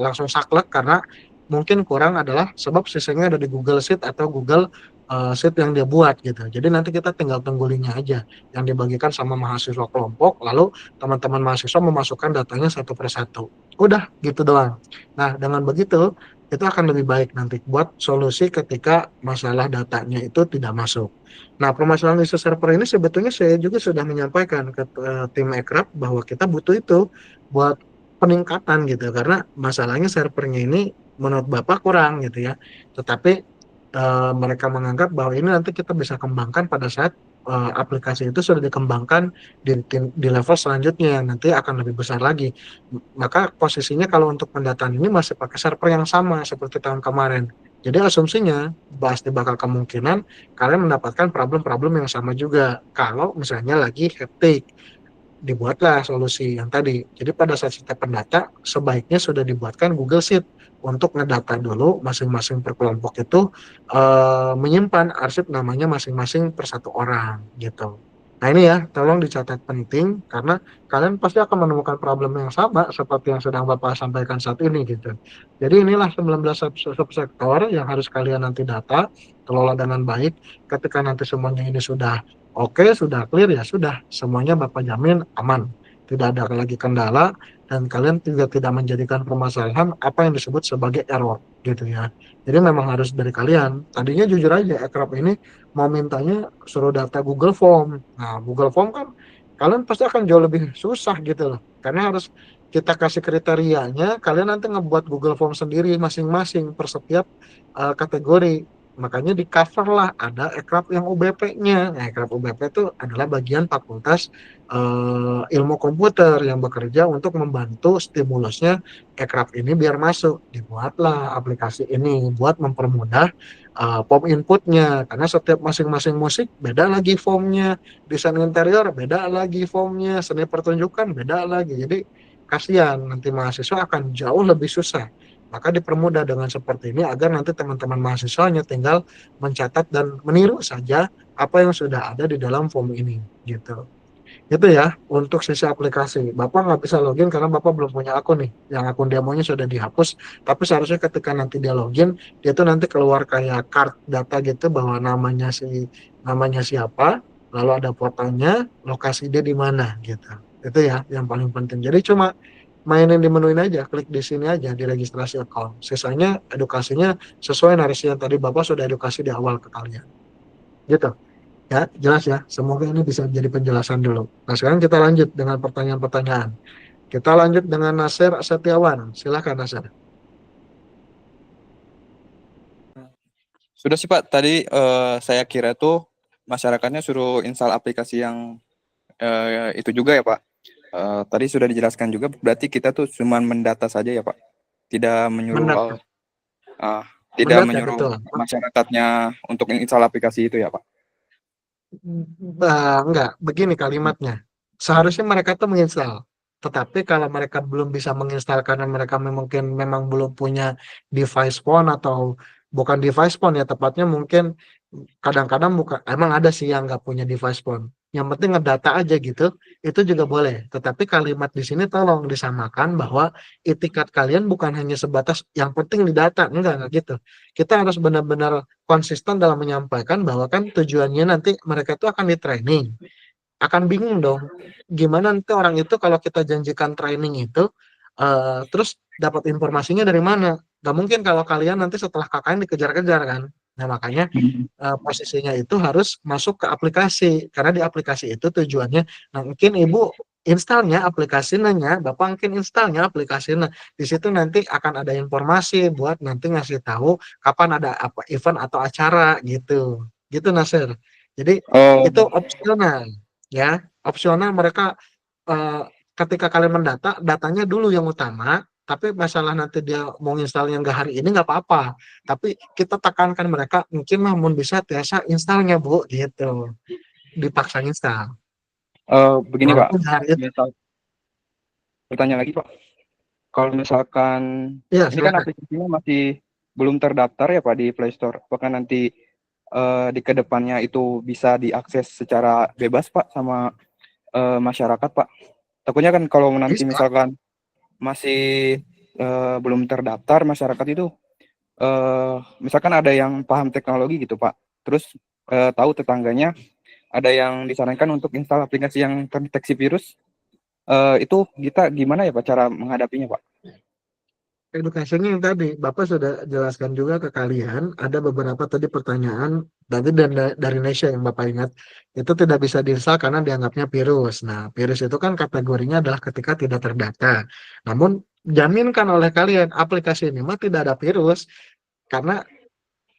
langsung saklek karena mungkin kurang adalah sebab sisanya ada di Google Sheet atau Google Sheet yang dia buat gitu. Jadi nanti kita tinggal tunggu linknya aja yang dibagikan sama mahasiswa kelompok, lalu teman-teman mahasiswa memasukkan datanya satu persatu. Udah gitu doang. Nah, dengan begitu itu akan lebih baik nanti buat solusi ketika masalah datanya itu tidak masuk. Nah, permasalahan isu server ini sebetulnya saya juga sudah menyampaikan ke tim Ekrab bahwa kita butuh itu buat peningkatan gitu, karena masalahnya servernya ini menurut Bapak kurang gitu ya. Tetapi mereka menganggap bahwa ini nanti kita bisa kembangkan pada saat aplikasi itu sudah dikembangkan di level selanjutnya, nanti akan lebih besar lagi. Maka posisinya kalau untuk pendataan ini masih pakai server yang sama seperti tahun kemarin. Jadi asumsinya pasti bakal kemungkinan kalian mendapatkan problem-problem yang sama juga kalau misalnya lagi hektik. Dibuatlah solusi yang tadi. Jadi pada saat kita pendata, sebaiknya sudah dibuatkan Google Sheet untuk ngedata dulu masing-masing per kelompok itu menyimpan arsip namanya masing-masing per satu orang gitu. Nah ini ya, tolong dicatat penting karena kalian pasti akan menemukan problem yang sama seperti yang sedang Bapak sampaikan saat ini gitu. Jadi inilah 19 subsektor yang harus kalian nanti data, kelola dengan baik. Ketika nanti semuanya ini sudah oke, sudah clear ya sudah, semuanya Bapak jamin aman. Tidak ada lagi kendala dan kalian juga tidak menjadikan permasalahan apa yang disebut sebagai error gitu ya. Jadi memang harus dari kalian. Tadinya jujur aja Ekrab ini mau mintanya suruh data Google Form. Nah, Google Form kan kalian pasti akan jauh lebih susah gitu loh. Karena harus kita kasih kriterianya, kalian nanti ngebuat Google Form sendiri masing-masing per setiap kategori. Makanya di cover lah ada Ekrab yang UBP-nya. Nah, Ekrab UBP itu adalah bagian fakultas ilmu komputer yang bekerja untuk membantu stimulusnya Ekrab ini biar masuk. Dibuatlah aplikasi ini buat mempermudah form inputnya, karena setiap masing-masing musik beda lagi formnya, desain interior beda lagi formnya, seni pertunjukan beda lagi. Jadi kasihan nanti mahasiswa akan jauh lebih susah. Maka dipermudah dengan seperti ini agar nanti teman-teman mahasiswanya tinggal mencatat dan meniru saja apa yang sudah ada di dalam form ini gitu. Itu ya untuk sisi aplikasi. Bapak nggak bisa login karena Bapak belum punya akun nih. Yang akun demonya sudah dihapus. Tapi seharusnya ketika nanti dia login, dia tuh nanti keluar kayak card data gitu bahwa namanya siapa, lalu ada fotonya, lokasi dia di mana gitu. Itu ya yang paling penting. Jadi cuma mainin di menuin aja, klik di sini aja di registrasi account. Sisanya edukasinya sesuai narasi yang tadi Bapak sudah edukasi di awal ke kalian. Gitu. Ya, jelas ya. Semoga ini bisa jadi penjelasan dulu. Nah, sekarang kita lanjut dengan pertanyaan-pertanyaan. Kita lanjut dengan Nasir Setiawan. Silakan Nasir. Sudah sih Pak, tadi saya kira tuh masyarakatnya suruh install aplikasi yang itu juga ya Pak. Tadi sudah dijelaskan juga, berarti kita tuh cuma mendata saja ya Pak, tidak menyuruh Mendata. tidak Mendata, menyuruh betul. masyarakatnya untuk install aplikasi itu ya Pak. Enggak, begini kalimatnya. Seharusnya mereka tuh menginstal. Tetapi kalau mereka belum bisa menginstal karena mereka mungkin memang belum punya device phone atau bukan device phone ya, tepatnya mungkin kadang-kadang bukan, emang ada sih yang nggak punya device phone. Yang penting ngedata aja gitu, itu juga boleh. Tetapi kalimat di sini tolong disamakan bahwa itikat kalian bukan hanya sebatas yang penting didata, enggak gitu. Kita harus benar-benar konsisten dalam menyampaikan bahwa kan tujuannya nanti mereka itu akan di training, akan bingung dong gimana nanti orang itu kalau kita janjikan training itu terus dapat informasinya dari mana. Gak mungkin kalau kalian nanti setelah KKN dikejar-kejar kan. Nah makanya posisinya itu harus masuk ke aplikasi, karena di aplikasi itu tujuannya, nah mungkin ibu installnya aplikasinya, Bapak mungkin installnya aplikasinya. Di situ nanti akan ada informasi buat nanti ngasih tahu kapan ada apa event atau acara gitu. Gitu Nasir. Jadi Oh, itu opsional ya. Opsional mereka eh, ketika kalian mendata, datanya dulu yang utama. Tapi masalah nanti dia mau install yang nggak hari ini nggak apa-apa. Tapi kita tekankan mereka mungkin namun bisa biasa installnya Bu gitu. Dipaksa install. begini Pak, Walaupun hari itu misal pertanyaan lagi Pak, kalau misalkan ya ini kan silakan. aplikasinya masih belum terdaftar ya Pak di Play Store, apakah nanti di kedepannya itu bisa diakses secara bebas Pak sama masyarakat Pak? Takutnya kan kalau nanti Bisa. misalkan masih belum terdaftar masyarakat itu, misalkan ada yang paham teknologi gitu Pak, terus tahu tetangganya ada yang disarankan untuk install aplikasi yang terdeteksi virus, itu kita gimana ya Pak cara menghadapinya Pak? Edukasinya yang tadi Bapak sudah jelaskan juga ke kalian, ada beberapa tadi pertanyaan tadi dan dari Indonesia yang Bapak ingat itu tidak bisa diinstal karena dianggapnya virus. Nah, virus itu kan kategorinya adalah ketika tidak terdata. Namun jaminkan oleh kalian aplikasi ini mah tidak ada virus karena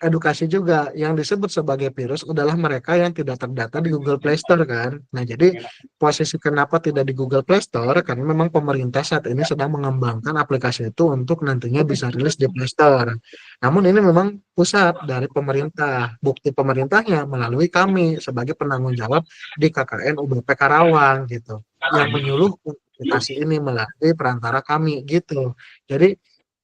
edukasi juga yang disebut sebagai virus adalah mereka yang tidak terdata di Google Play Store kan. Nah, jadi posisi kenapa tidak di Google Play Store karena memang pemerintah saat ini sedang mengembangkan aplikasi itu untuk nantinya bisa rilis di Play Store. Namun ini memang pusat dari pemerintah. Bukti pemerintahnya melalui kami sebagai penanggung jawab di KKN UBP Karawang gitu. Yang menyuluh aplikasi ini melalui perantara kami gitu. Jadi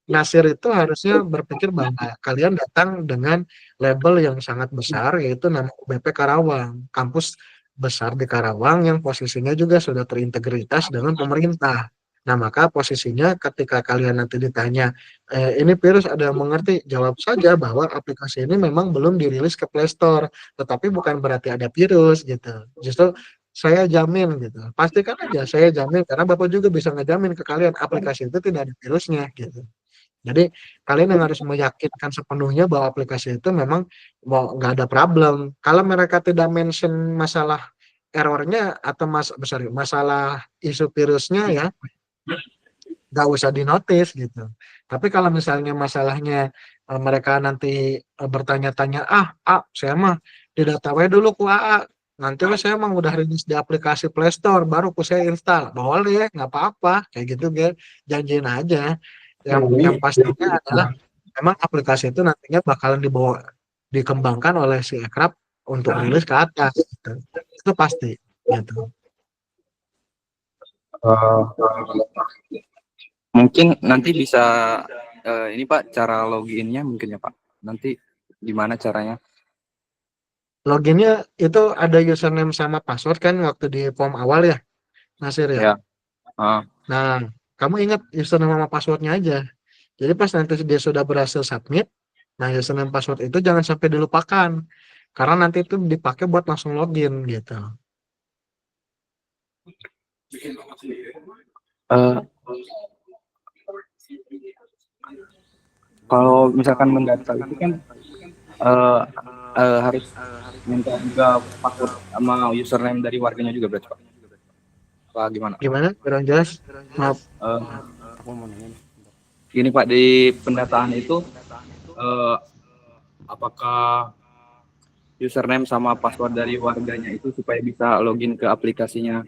Nasir itu harusnya berpikir bahwa kalian datang dengan label yang sangat besar yaitu nama UBP Karawang, kampus besar di Karawang yang posisinya juga sudah terintegritas dengan pemerintah. Nah, maka posisinya ketika kalian nanti ditanya, ini virus ada yang mengerti? Jawab saja bahwa aplikasi ini memang belum dirilis ke Play Store, tetapi bukan berarti ada virus gitu. Justru saya jamin gitu. Pastikan aja saya jamin karena Bapak juga bisa ngejamin ke kalian aplikasi itu tidak ada virusnya gitu. Jadi kalian yang harus meyakinkan sepenuhnya bahwa aplikasi itu memang mau nggak ada problem. Kalau mereka tidak mention masalah errornya atau sorry, masalah isu virusnya ya nggak usah dinotis gitu. Tapi kalau misalnya masalahnya mereka nanti bertanya-tanya, saya mah di data we dulu ku AA. Nanti we saya emang udah rilis di aplikasi Play Store, baru ku saya install. Boleh, nggak apa-apa. Kayak gitu, guys. Janjiin aja. Yang pastinya adalah memang aplikasi itu nantinya bakalan dikembangkan oleh si Ekrab untuk rilis ke atas. Gitu. Itu pasti. Gitu. Eh, mungkin nanti bisa ini Pak cara loginnya mungkin ya Pak. Nanti gimana caranya? Loginnya itu ada username sama password kan waktu di form awal ya, Nasir ya. Ya. Ah, Nah, kamu ingat username sama passwordnya aja. Jadi pas nanti dia sudah berhasil submit, nah username password itu jangan sampai dilupakan. Karena nanti itu dipakai buat langsung login gitu. eh, kalau misalkan mendata itu kan eh, harus minta juga password sama username dari warganya juga berarti Pak. Pak gimana? Gimana? Kurang jelas? Maaf. Eh, Aku mau nanya nih. gini Pak di pendataan itu apakah username sama password dari warganya itu supaya bisa login ke aplikasinya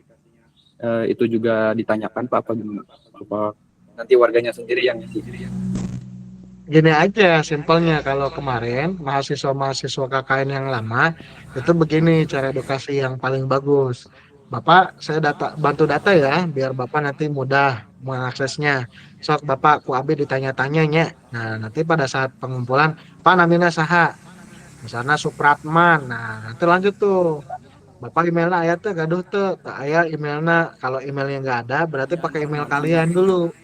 itu juga ditanyakan Pak apa gimana? Apa nanti warganya sendiri yang ngisi? Gini aja simpelnya kalau kemarin mahasiswa-mahasiswa KKN yang lama itu begini cara edukasi yang paling bagus. Bapak saya bantu data ya biar Bapak nanti mudah mengaksesnya. Sok Bapak ku abi ditanya-tanyanya. Nah, nanti pada saat pengumpulan Pak namina saha? Misalnya Supratman. Nah, nanti lanjut tuh. Bapak emailnya aya tuh gaduh tuh. Tak aya emailnya. Kalau emailnya nggak ada berarti pakai email kalian dulu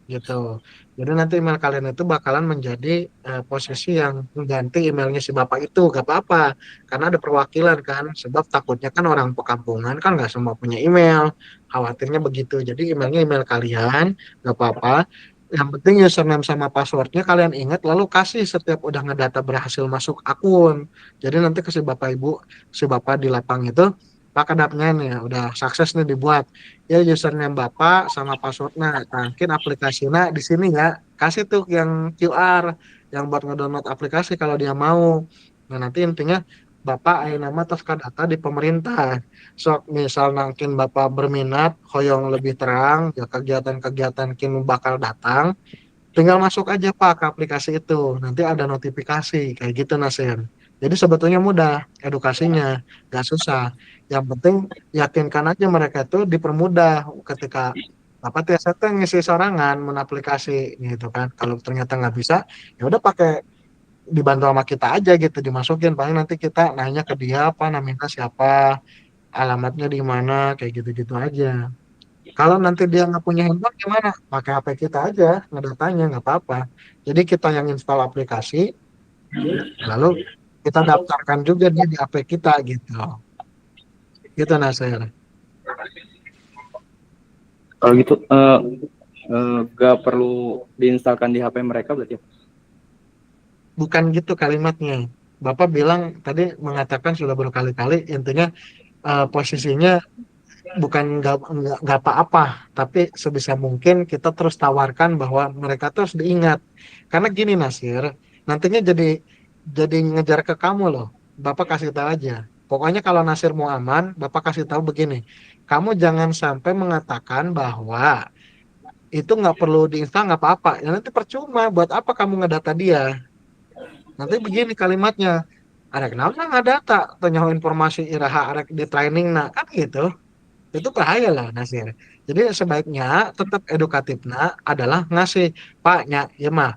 gitu. Jadi nanti email kalian itu bakalan menjadi posisi yang mengganti emailnya si bapak itu, gak apa-apa, karena ada perwakilan kan. Sebab takutnya kan orang pekampungan kan nggak semua punya email, khawatirnya begitu. Jadi emailnya email kalian, gak apa-apa. Yang penting username sama passwordnya kalian ingat, lalu kasih setiap udah ngedata berhasil masuk akun. Jadi nanti ke si bapak ibu, si bapak di lapang itu Pak kedapnya nih udah sukses nih dibuat. Ya username Bapak sama passwordnya. Nah, mungkin aplikasinya di sini ya. Kasih tuh yang QR yang buat ngedownload aplikasi kalau dia mau. Nah, nanti intinya Bapak aya nama tos data di pemerintah. So, misal nangkin Bapak berminat hoyong lebih terang, ya kegiatan-kegiatan kini bakal datang, tinggal masuk aja Pak ke aplikasi itu. Nanti ada notifikasi kayak gitu Nasir. Jadi sebetulnya mudah edukasinya, nggak susah. Yang penting yakinkan aja mereka itu dipermudah ketika apa tuh ya saya tuh ngisi sorangan aplikasi gitu kan. Kalau ternyata nggak bisa, ya udah pakai dibantu sama kita aja gitu dimasukin. Paling nanti kita nanya ke dia apa namanya siapa, alamatnya di mana kayak gitu-gitu aja. Kalau nanti dia nggak punya handphone gimana? Pakai HP kita aja, ngedatanya nggak apa-apa. Jadi kita yang install aplikasi, lalu kita daftarkan juga dia di HP kita gitu. Gitu Nasir. Kalau gitu nggak perlu diinstalkan di HP mereka berarti ya? Bukan gitu kalimatnya. Bapak bilang tadi mengatakan sudah berkali-kali intinya posisinya bukan nggak apa-apa, tapi sebisa mungkin kita terus tawarkan bahwa mereka terus diingat. Karena gini Nasir, nantinya jadi ngejar ke kamu loh. Bapak kasih tahu aja. Pokoknya kalau Nasir mau aman, Bapak kasih tahu begini. Kamu jangan sampai mengatakan bahwa itu nggak perlu diinstal nggak apa-apa. Ya nanti percuma. Buat apa kamu ngedata dia? Nanti begini kalimatnya. Ada kenapa nggak data? Tanya informasi iraha arek di training nah kan gitu. Itu bahaya lah Nasir. Jadi sebaiknya tetap edukatifnya adalah ngasih Pak nya ya mah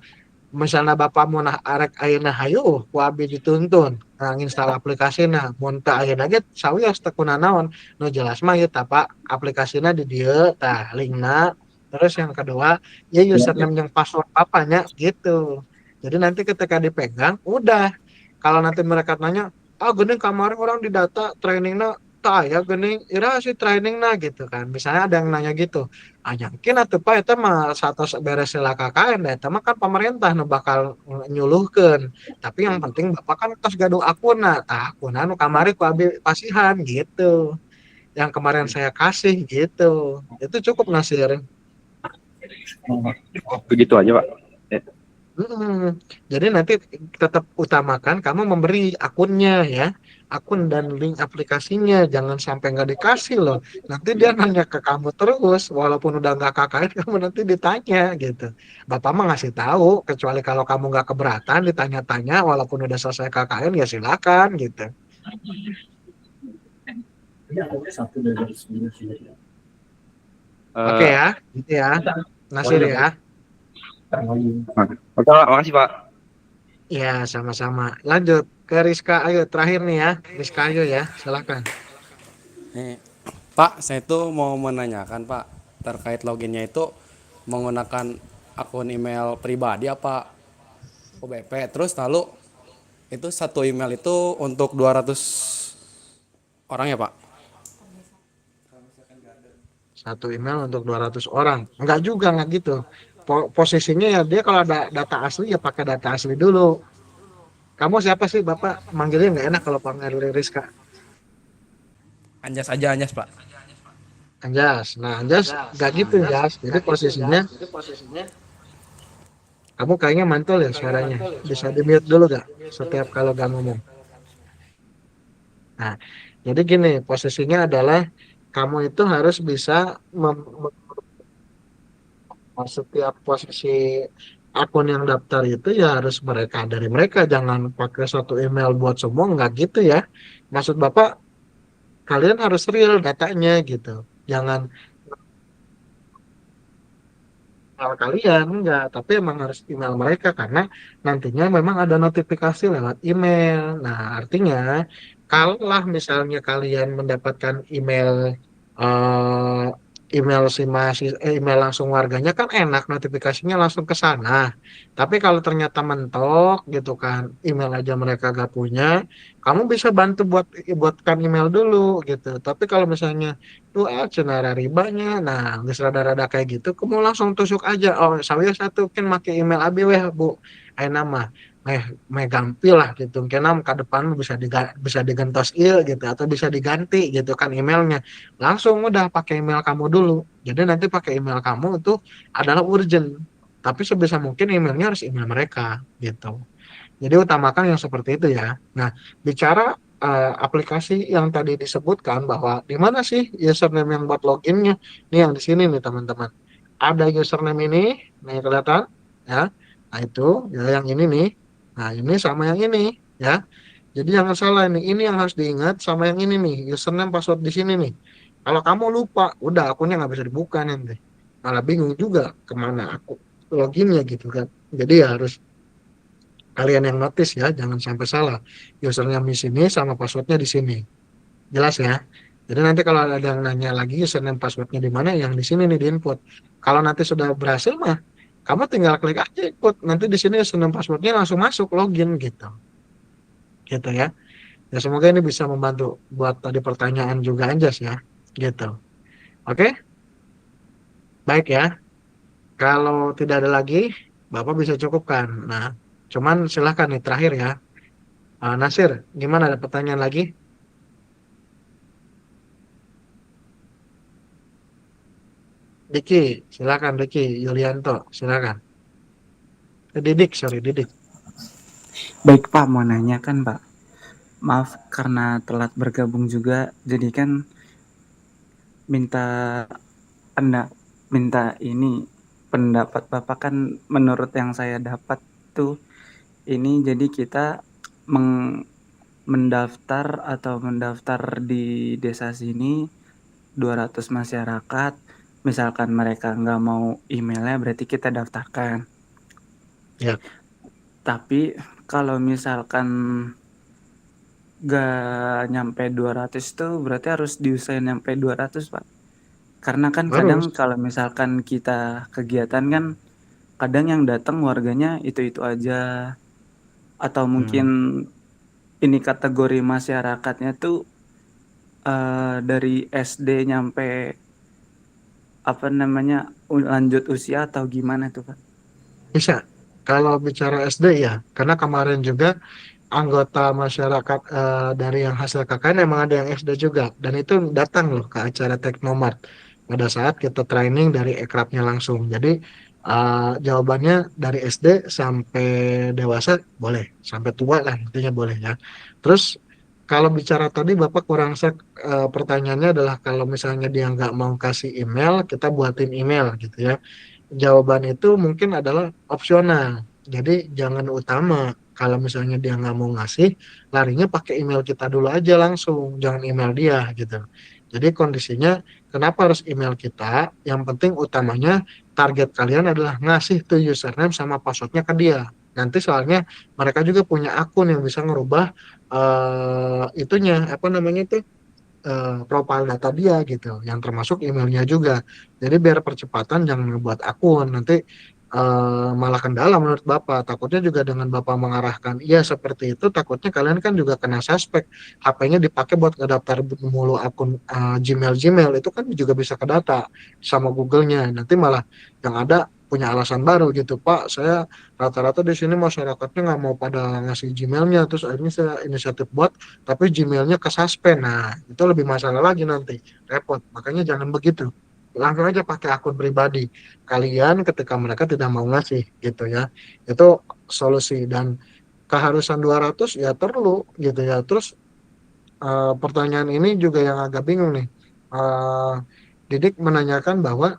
misalnya Bapak mau nah arek ayeuna hayu ku abdi dituntun nah install aplikasi nah mun teu ayeuna ge sawios teu naon nu jelas mah ieu tah Pak aplikasina di dieu tah linkna terus yang kedua ya username yang password Bapaknya gitu. Jadi nanti ketika dipegang udah kalau nanti mereka nanya gini kemarin orang di data trainingnya tak ya gini ira sih training nah gitu kan misalnya ada yang nanya gitu yakin atuh Pak itu mah satu beres sila KKN deh itu mah kan pemerintah nu bakal nyuluhkeun tapi yang penting Bapak kan tos gaduh akun nah tah akunna nu kamari ku abi pasihan gitu yang kemarin saya kasih gitu itu cukup Nasir. Oh, begitu aja Pak. Jadi nanti tetap utamakan kamu memberi akunnya ya, akun dan link aplikasinya, jangan sampai nggak dikasih loh. Nanti dia nanya ke kamu terus, walaupun udah nggak KKN, kamu nanti ditanya gitu. Bapak mah ngasih tahu, kecuali kalau kamu nggak keberatan ditanya-tanya, walaupun udah selesai KKN ya silakan gitu. Oke Eh, ya, gitu ya, Nasir ya. Oke Pak, makasih Pak. Ya, sama-sama. Lanjut ke Rizka, ayo terakhir nih ya, Rizka ayo ya, silakan. Pak, saya tuh mau menanyakan Pak terkait loginnya itu menggunakan akun email pribadi apa OBP. Terus lalu itu satu email itu untuk 200 orang ya Pak? Satu email untuk 200 orang. Enggak juga, enggak gitu. Posisinya ya dia kalau ada data asli ya pakai data asli dulu. Kamu siapa sih Bapak? Manggilnya nggak enak kalau panggil Rizka. Anjas aja Anjas Pak. Anjas. Nah, Anjas nggak gitu Anjas. Jadi posisinya kamu kayaknya mantul ya suaranya. Bisa di-mute dulu nggak? Setiap kalau nggak ngomong. Nah, jadi gini, posisinya adalah kamu itu harus bisa setiap posisi akun yang daftar itu ya harus mereka dari mereka jangan pakai satu email buat semua nggak gitu ya maksud Bapak kalian harus real datanya gitu jangan email kalian enggak tapi emang harus email mereka karena nantinya memang ada notifikasi lewat email nah artinya kalaulah misalnya kalian mendapatkan email eh, email si email langsung warganya kan enak notifikasinya langsung ke sana tapi kalau ternyata mentok gitu kan email aja mereka gak punya kamu bisa bantu buatkan email dulu gitu tapi kalau misalnya tuh cenara ribanya nah geus rada-rada kayak gitu kamu langsung tusuk aja oh saya satu kan make email abi weh bu ayeuna mah ganti lah gitu kenam ke depan bisa digentos gitu atau bisa diganti gitu kan emailnya langsung udah pakai email kamu dulu jadi nanti pakai email kamu itu adalah urgent tapi sebisa mungkin emailnya harus email mereka gitu jadi utamakan yang seperti itu ya. Nah, bicara aplikasi yang tadi disebutkan bahwa di mana sih username yang buat loginnya? Ini yang di sini nih teman-teman. Ada username ini, nih kelihatan ya. Nah itu ya yang ini nih. Nah ini sama yang ini ya. Jadi jangan salah nih. Ini yang harus diingat sama yang ini nih. Username password di sini nih. Kalau kamu lupa, udah akunnya nggak bisa dibuka nanti. Malah bingung juga kemana aku loginnya gitu kan. Jadi ya harus kalian yang notice ya, jangan sampai salah. Username di sini sama passwordnya di sini. Jelas ya? Jadi nanti kalau ada yang nanya lagi username passwordnya di mana, yang di sini nih di input. Kalau nanti sudah berhasil mah, kamu tinggal klik aja input. Nanti di sini username passwordnya langsung masuk login gitu. Gitu ya. Ya semoga ini bisa membantu buat tadi pertanyaan juga Anjas ya. Gitu. Oke? Baik ya. Kalau tidak ada lagi, Bapak bisa cukupkan. Nah, cuman silahkan nih terakhir ya. Nasir, gimana ada pertanyaan lagi? Diki, silakan Diki, Yulianto, silakan. Didik, sorry, Didik. Baik Pak, mau nanya kan Pak. Maaf karena telat bergabung juga, jadi kan minta minta ini pendapat Bapak kan menurut yang saya dapat tuh ini jadi kita mendaftar di desa sini 200 masyarakat. Misalkan mereka nggak mau emailnya berarti kita daftarkan. Ya. Tapi kalau misalkan gak nyampe 200 tuh berarti harus diusahain nyampe 200 Pak. Karena kan kadang Harus. kalau misalkan kita kegiatan kan kadang yang datang warganya itu-itu aja. Atau mungkin ini kategori masyarakatnya tuh dari SD nyampe lanjut usia atau gimana tuh Pak? Bisa. Kalau bicara SD ya, karena kemarin juga anggota masyarakat dari yang hasil KKN emang ada yang SD juga. Dan itu datang loh ke acara Teknomart pada saat kita training dari ekrapnya langsung. Jadi jawabannya dari SD sampai dewasa boleh, sampai tua lah intinya boleh ya. Terus kalau bicara tadi Bapak kurang pertanyaannya adalah kalau misalnya dia nggak mau kasih email, kita buatin email gitu ya. Jawaban itu mungkin adalah opsional. Jadi jangan utama. Kalau misalnya dia nggak mau ngasih, larinya pakai email kita dulu aja langsung, jangan email dia gitu. Jadi kondisinya kenapa harus email kita? Yang penting utamanya target kalian adalah ngasih tuh username sama passwordnya ke dia. Nanti soalnya mereka juga punya akun yang bisa ngerubah itunya apa namanya itu profile data dia gitu, yang termasuk emailnya juga. Jadi biar percepatan jangan ngebuat akun nanti malah kendala menurut Bapak. Takutnya juga dengan Bapak mengarahkan, iya seperti itu, takutnya kalian kan juga kena suspek. HP-nya dipakai buat ngedaftar mulu akun Gmail itu kan juga bisa kedata sama Google-nya. Nanti malah yang ada punya alasan baru gitu, Pak. Saya rata-rata di sini masyarakatnya nggak mau pada ngasih Gmail-nya, terus akhirnya saya inisiatif buat tapi Gmail-nya ke suspend. Nah, itu lebih masalah lagi nanti, repot. Makanya jangan begitu. Langsung aja pakai akun pribadi kalian ketika mereka tidak mau ngasih gitu ya. Itu solusi dan keharusan 200 ya perlu gitu ya. Terus pertanyaan ini juga yang agak bingung nih. Didik menanyakan bahwa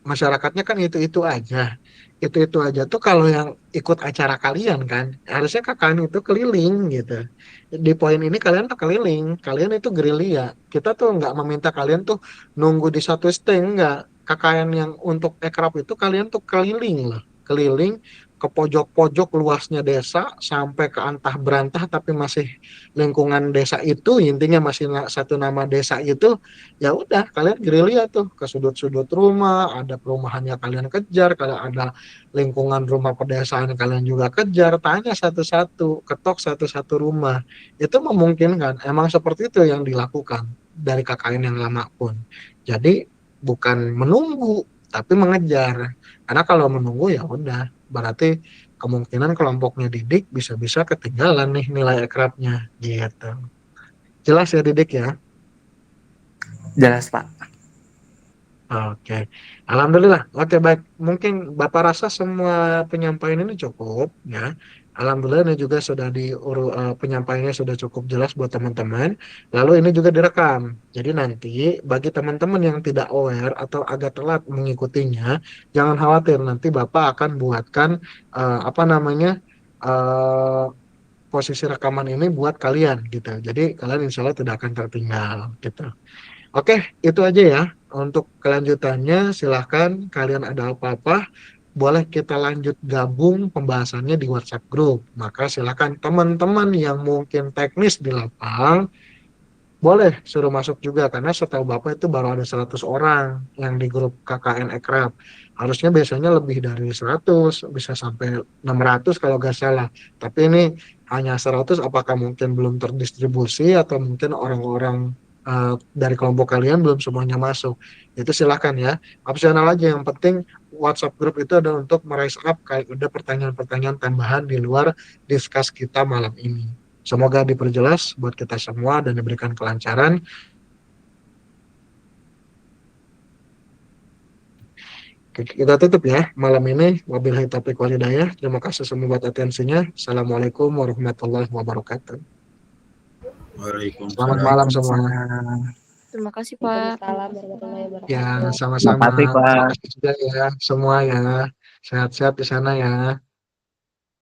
masyarakatnya kan itu-itu aja. Itu-itu aja tuh kalau yang ikut acara kalian kan, harusnya kalian itu keliling gitu. Di poin ini kalian tuh keliling, kalian itu gerilya. Kita tuh nggak meminta kalian tuh nunggu di satu stand, nggak. KKN yang untuk ekraf itu kalian tuh keliling loh. Keliling ke pojok-pojok luasnya desa sampai ke antah berantah tapi masih lingkungan desa itu intinya masih satu nama desa itu ya udah kalian gerilya tuh ke sudut-sudut rumah ada perumahannya kalian kejar kalau ada lingkungan rumah pedesaan kalian juga kejar tanya satu-satu ketok satu-satu rumah itu memungkinkan emang seperti itu yang dilakukan dari KKN yang lama pun jadi bukan menunggu tapi mengejar karena kalau menunggu ya udah berarti kemungkinan kelompoknya Didik bisa-bisa ketinggalan nih nilai akrabnya gitu. Jelas ya Didik ya? Jelas Pak. Oke, alhamdulillah. Oke, baik. Mungkin Bapak rasa semua penyampaian ini cukup, ya. Alhamdulillah ini juga sudah penyampaiannya sudah cukup jelas buat teman-teman. Lalu ini juga direkam. Jadi nanti bagi teman-teman yang tidak aware atau agak telat mengikutinya, jangan khawatir. Nanti Bapak akan buatkan apa namanya eh, posisi rekaman ini buat kalian gitu. Jadi kalian insya Allah tidak akan tertinggal gitu. Oke, itu aja ya. Untuk kelanjutannya, silahkan kalian ada apa-apa, boleh kita lanjut gabung pembahasannya di WhatsApp group. Maka silahkan teman-teman yang mungkin teknis di lapang, boleh suruh masuk juga. Karena setahu Bapak itu baru ada 100 orang yang di grup KKN Ekrab. Harusnya biasanya lebih dari 100, bisa sampai 600 kalau nggak salah. Tapi ini hanya 100, apakah mungkin belum terdistribusi atau mungkin orang-orang dari kelompok kalian belum semuanya masuk. Itu silahkan ya. Opsional aja, yang penting WhatsApp group itu ada untuk meraise up kayak ada pertanyaan-pertanyaan tambahan di luar discuss kita malam ini. Semoga diperjelas buat kita semua dan diberikan kelancaran. Kita tutup ya malam ini. Wabillahi taufiq wal hidayah. Terima kasih semua buat atensinya. Assalamualaikum warahmatullahi wabarakatuh. Selamat malam semua. Terima kasih Pak. Waalaikumsalam warahmatullahi wabarakatuh. Ya, sama-sama. Terima kasih, Pak. Terima kasih juga ya semua ya. Sehat-sehat di sana ya.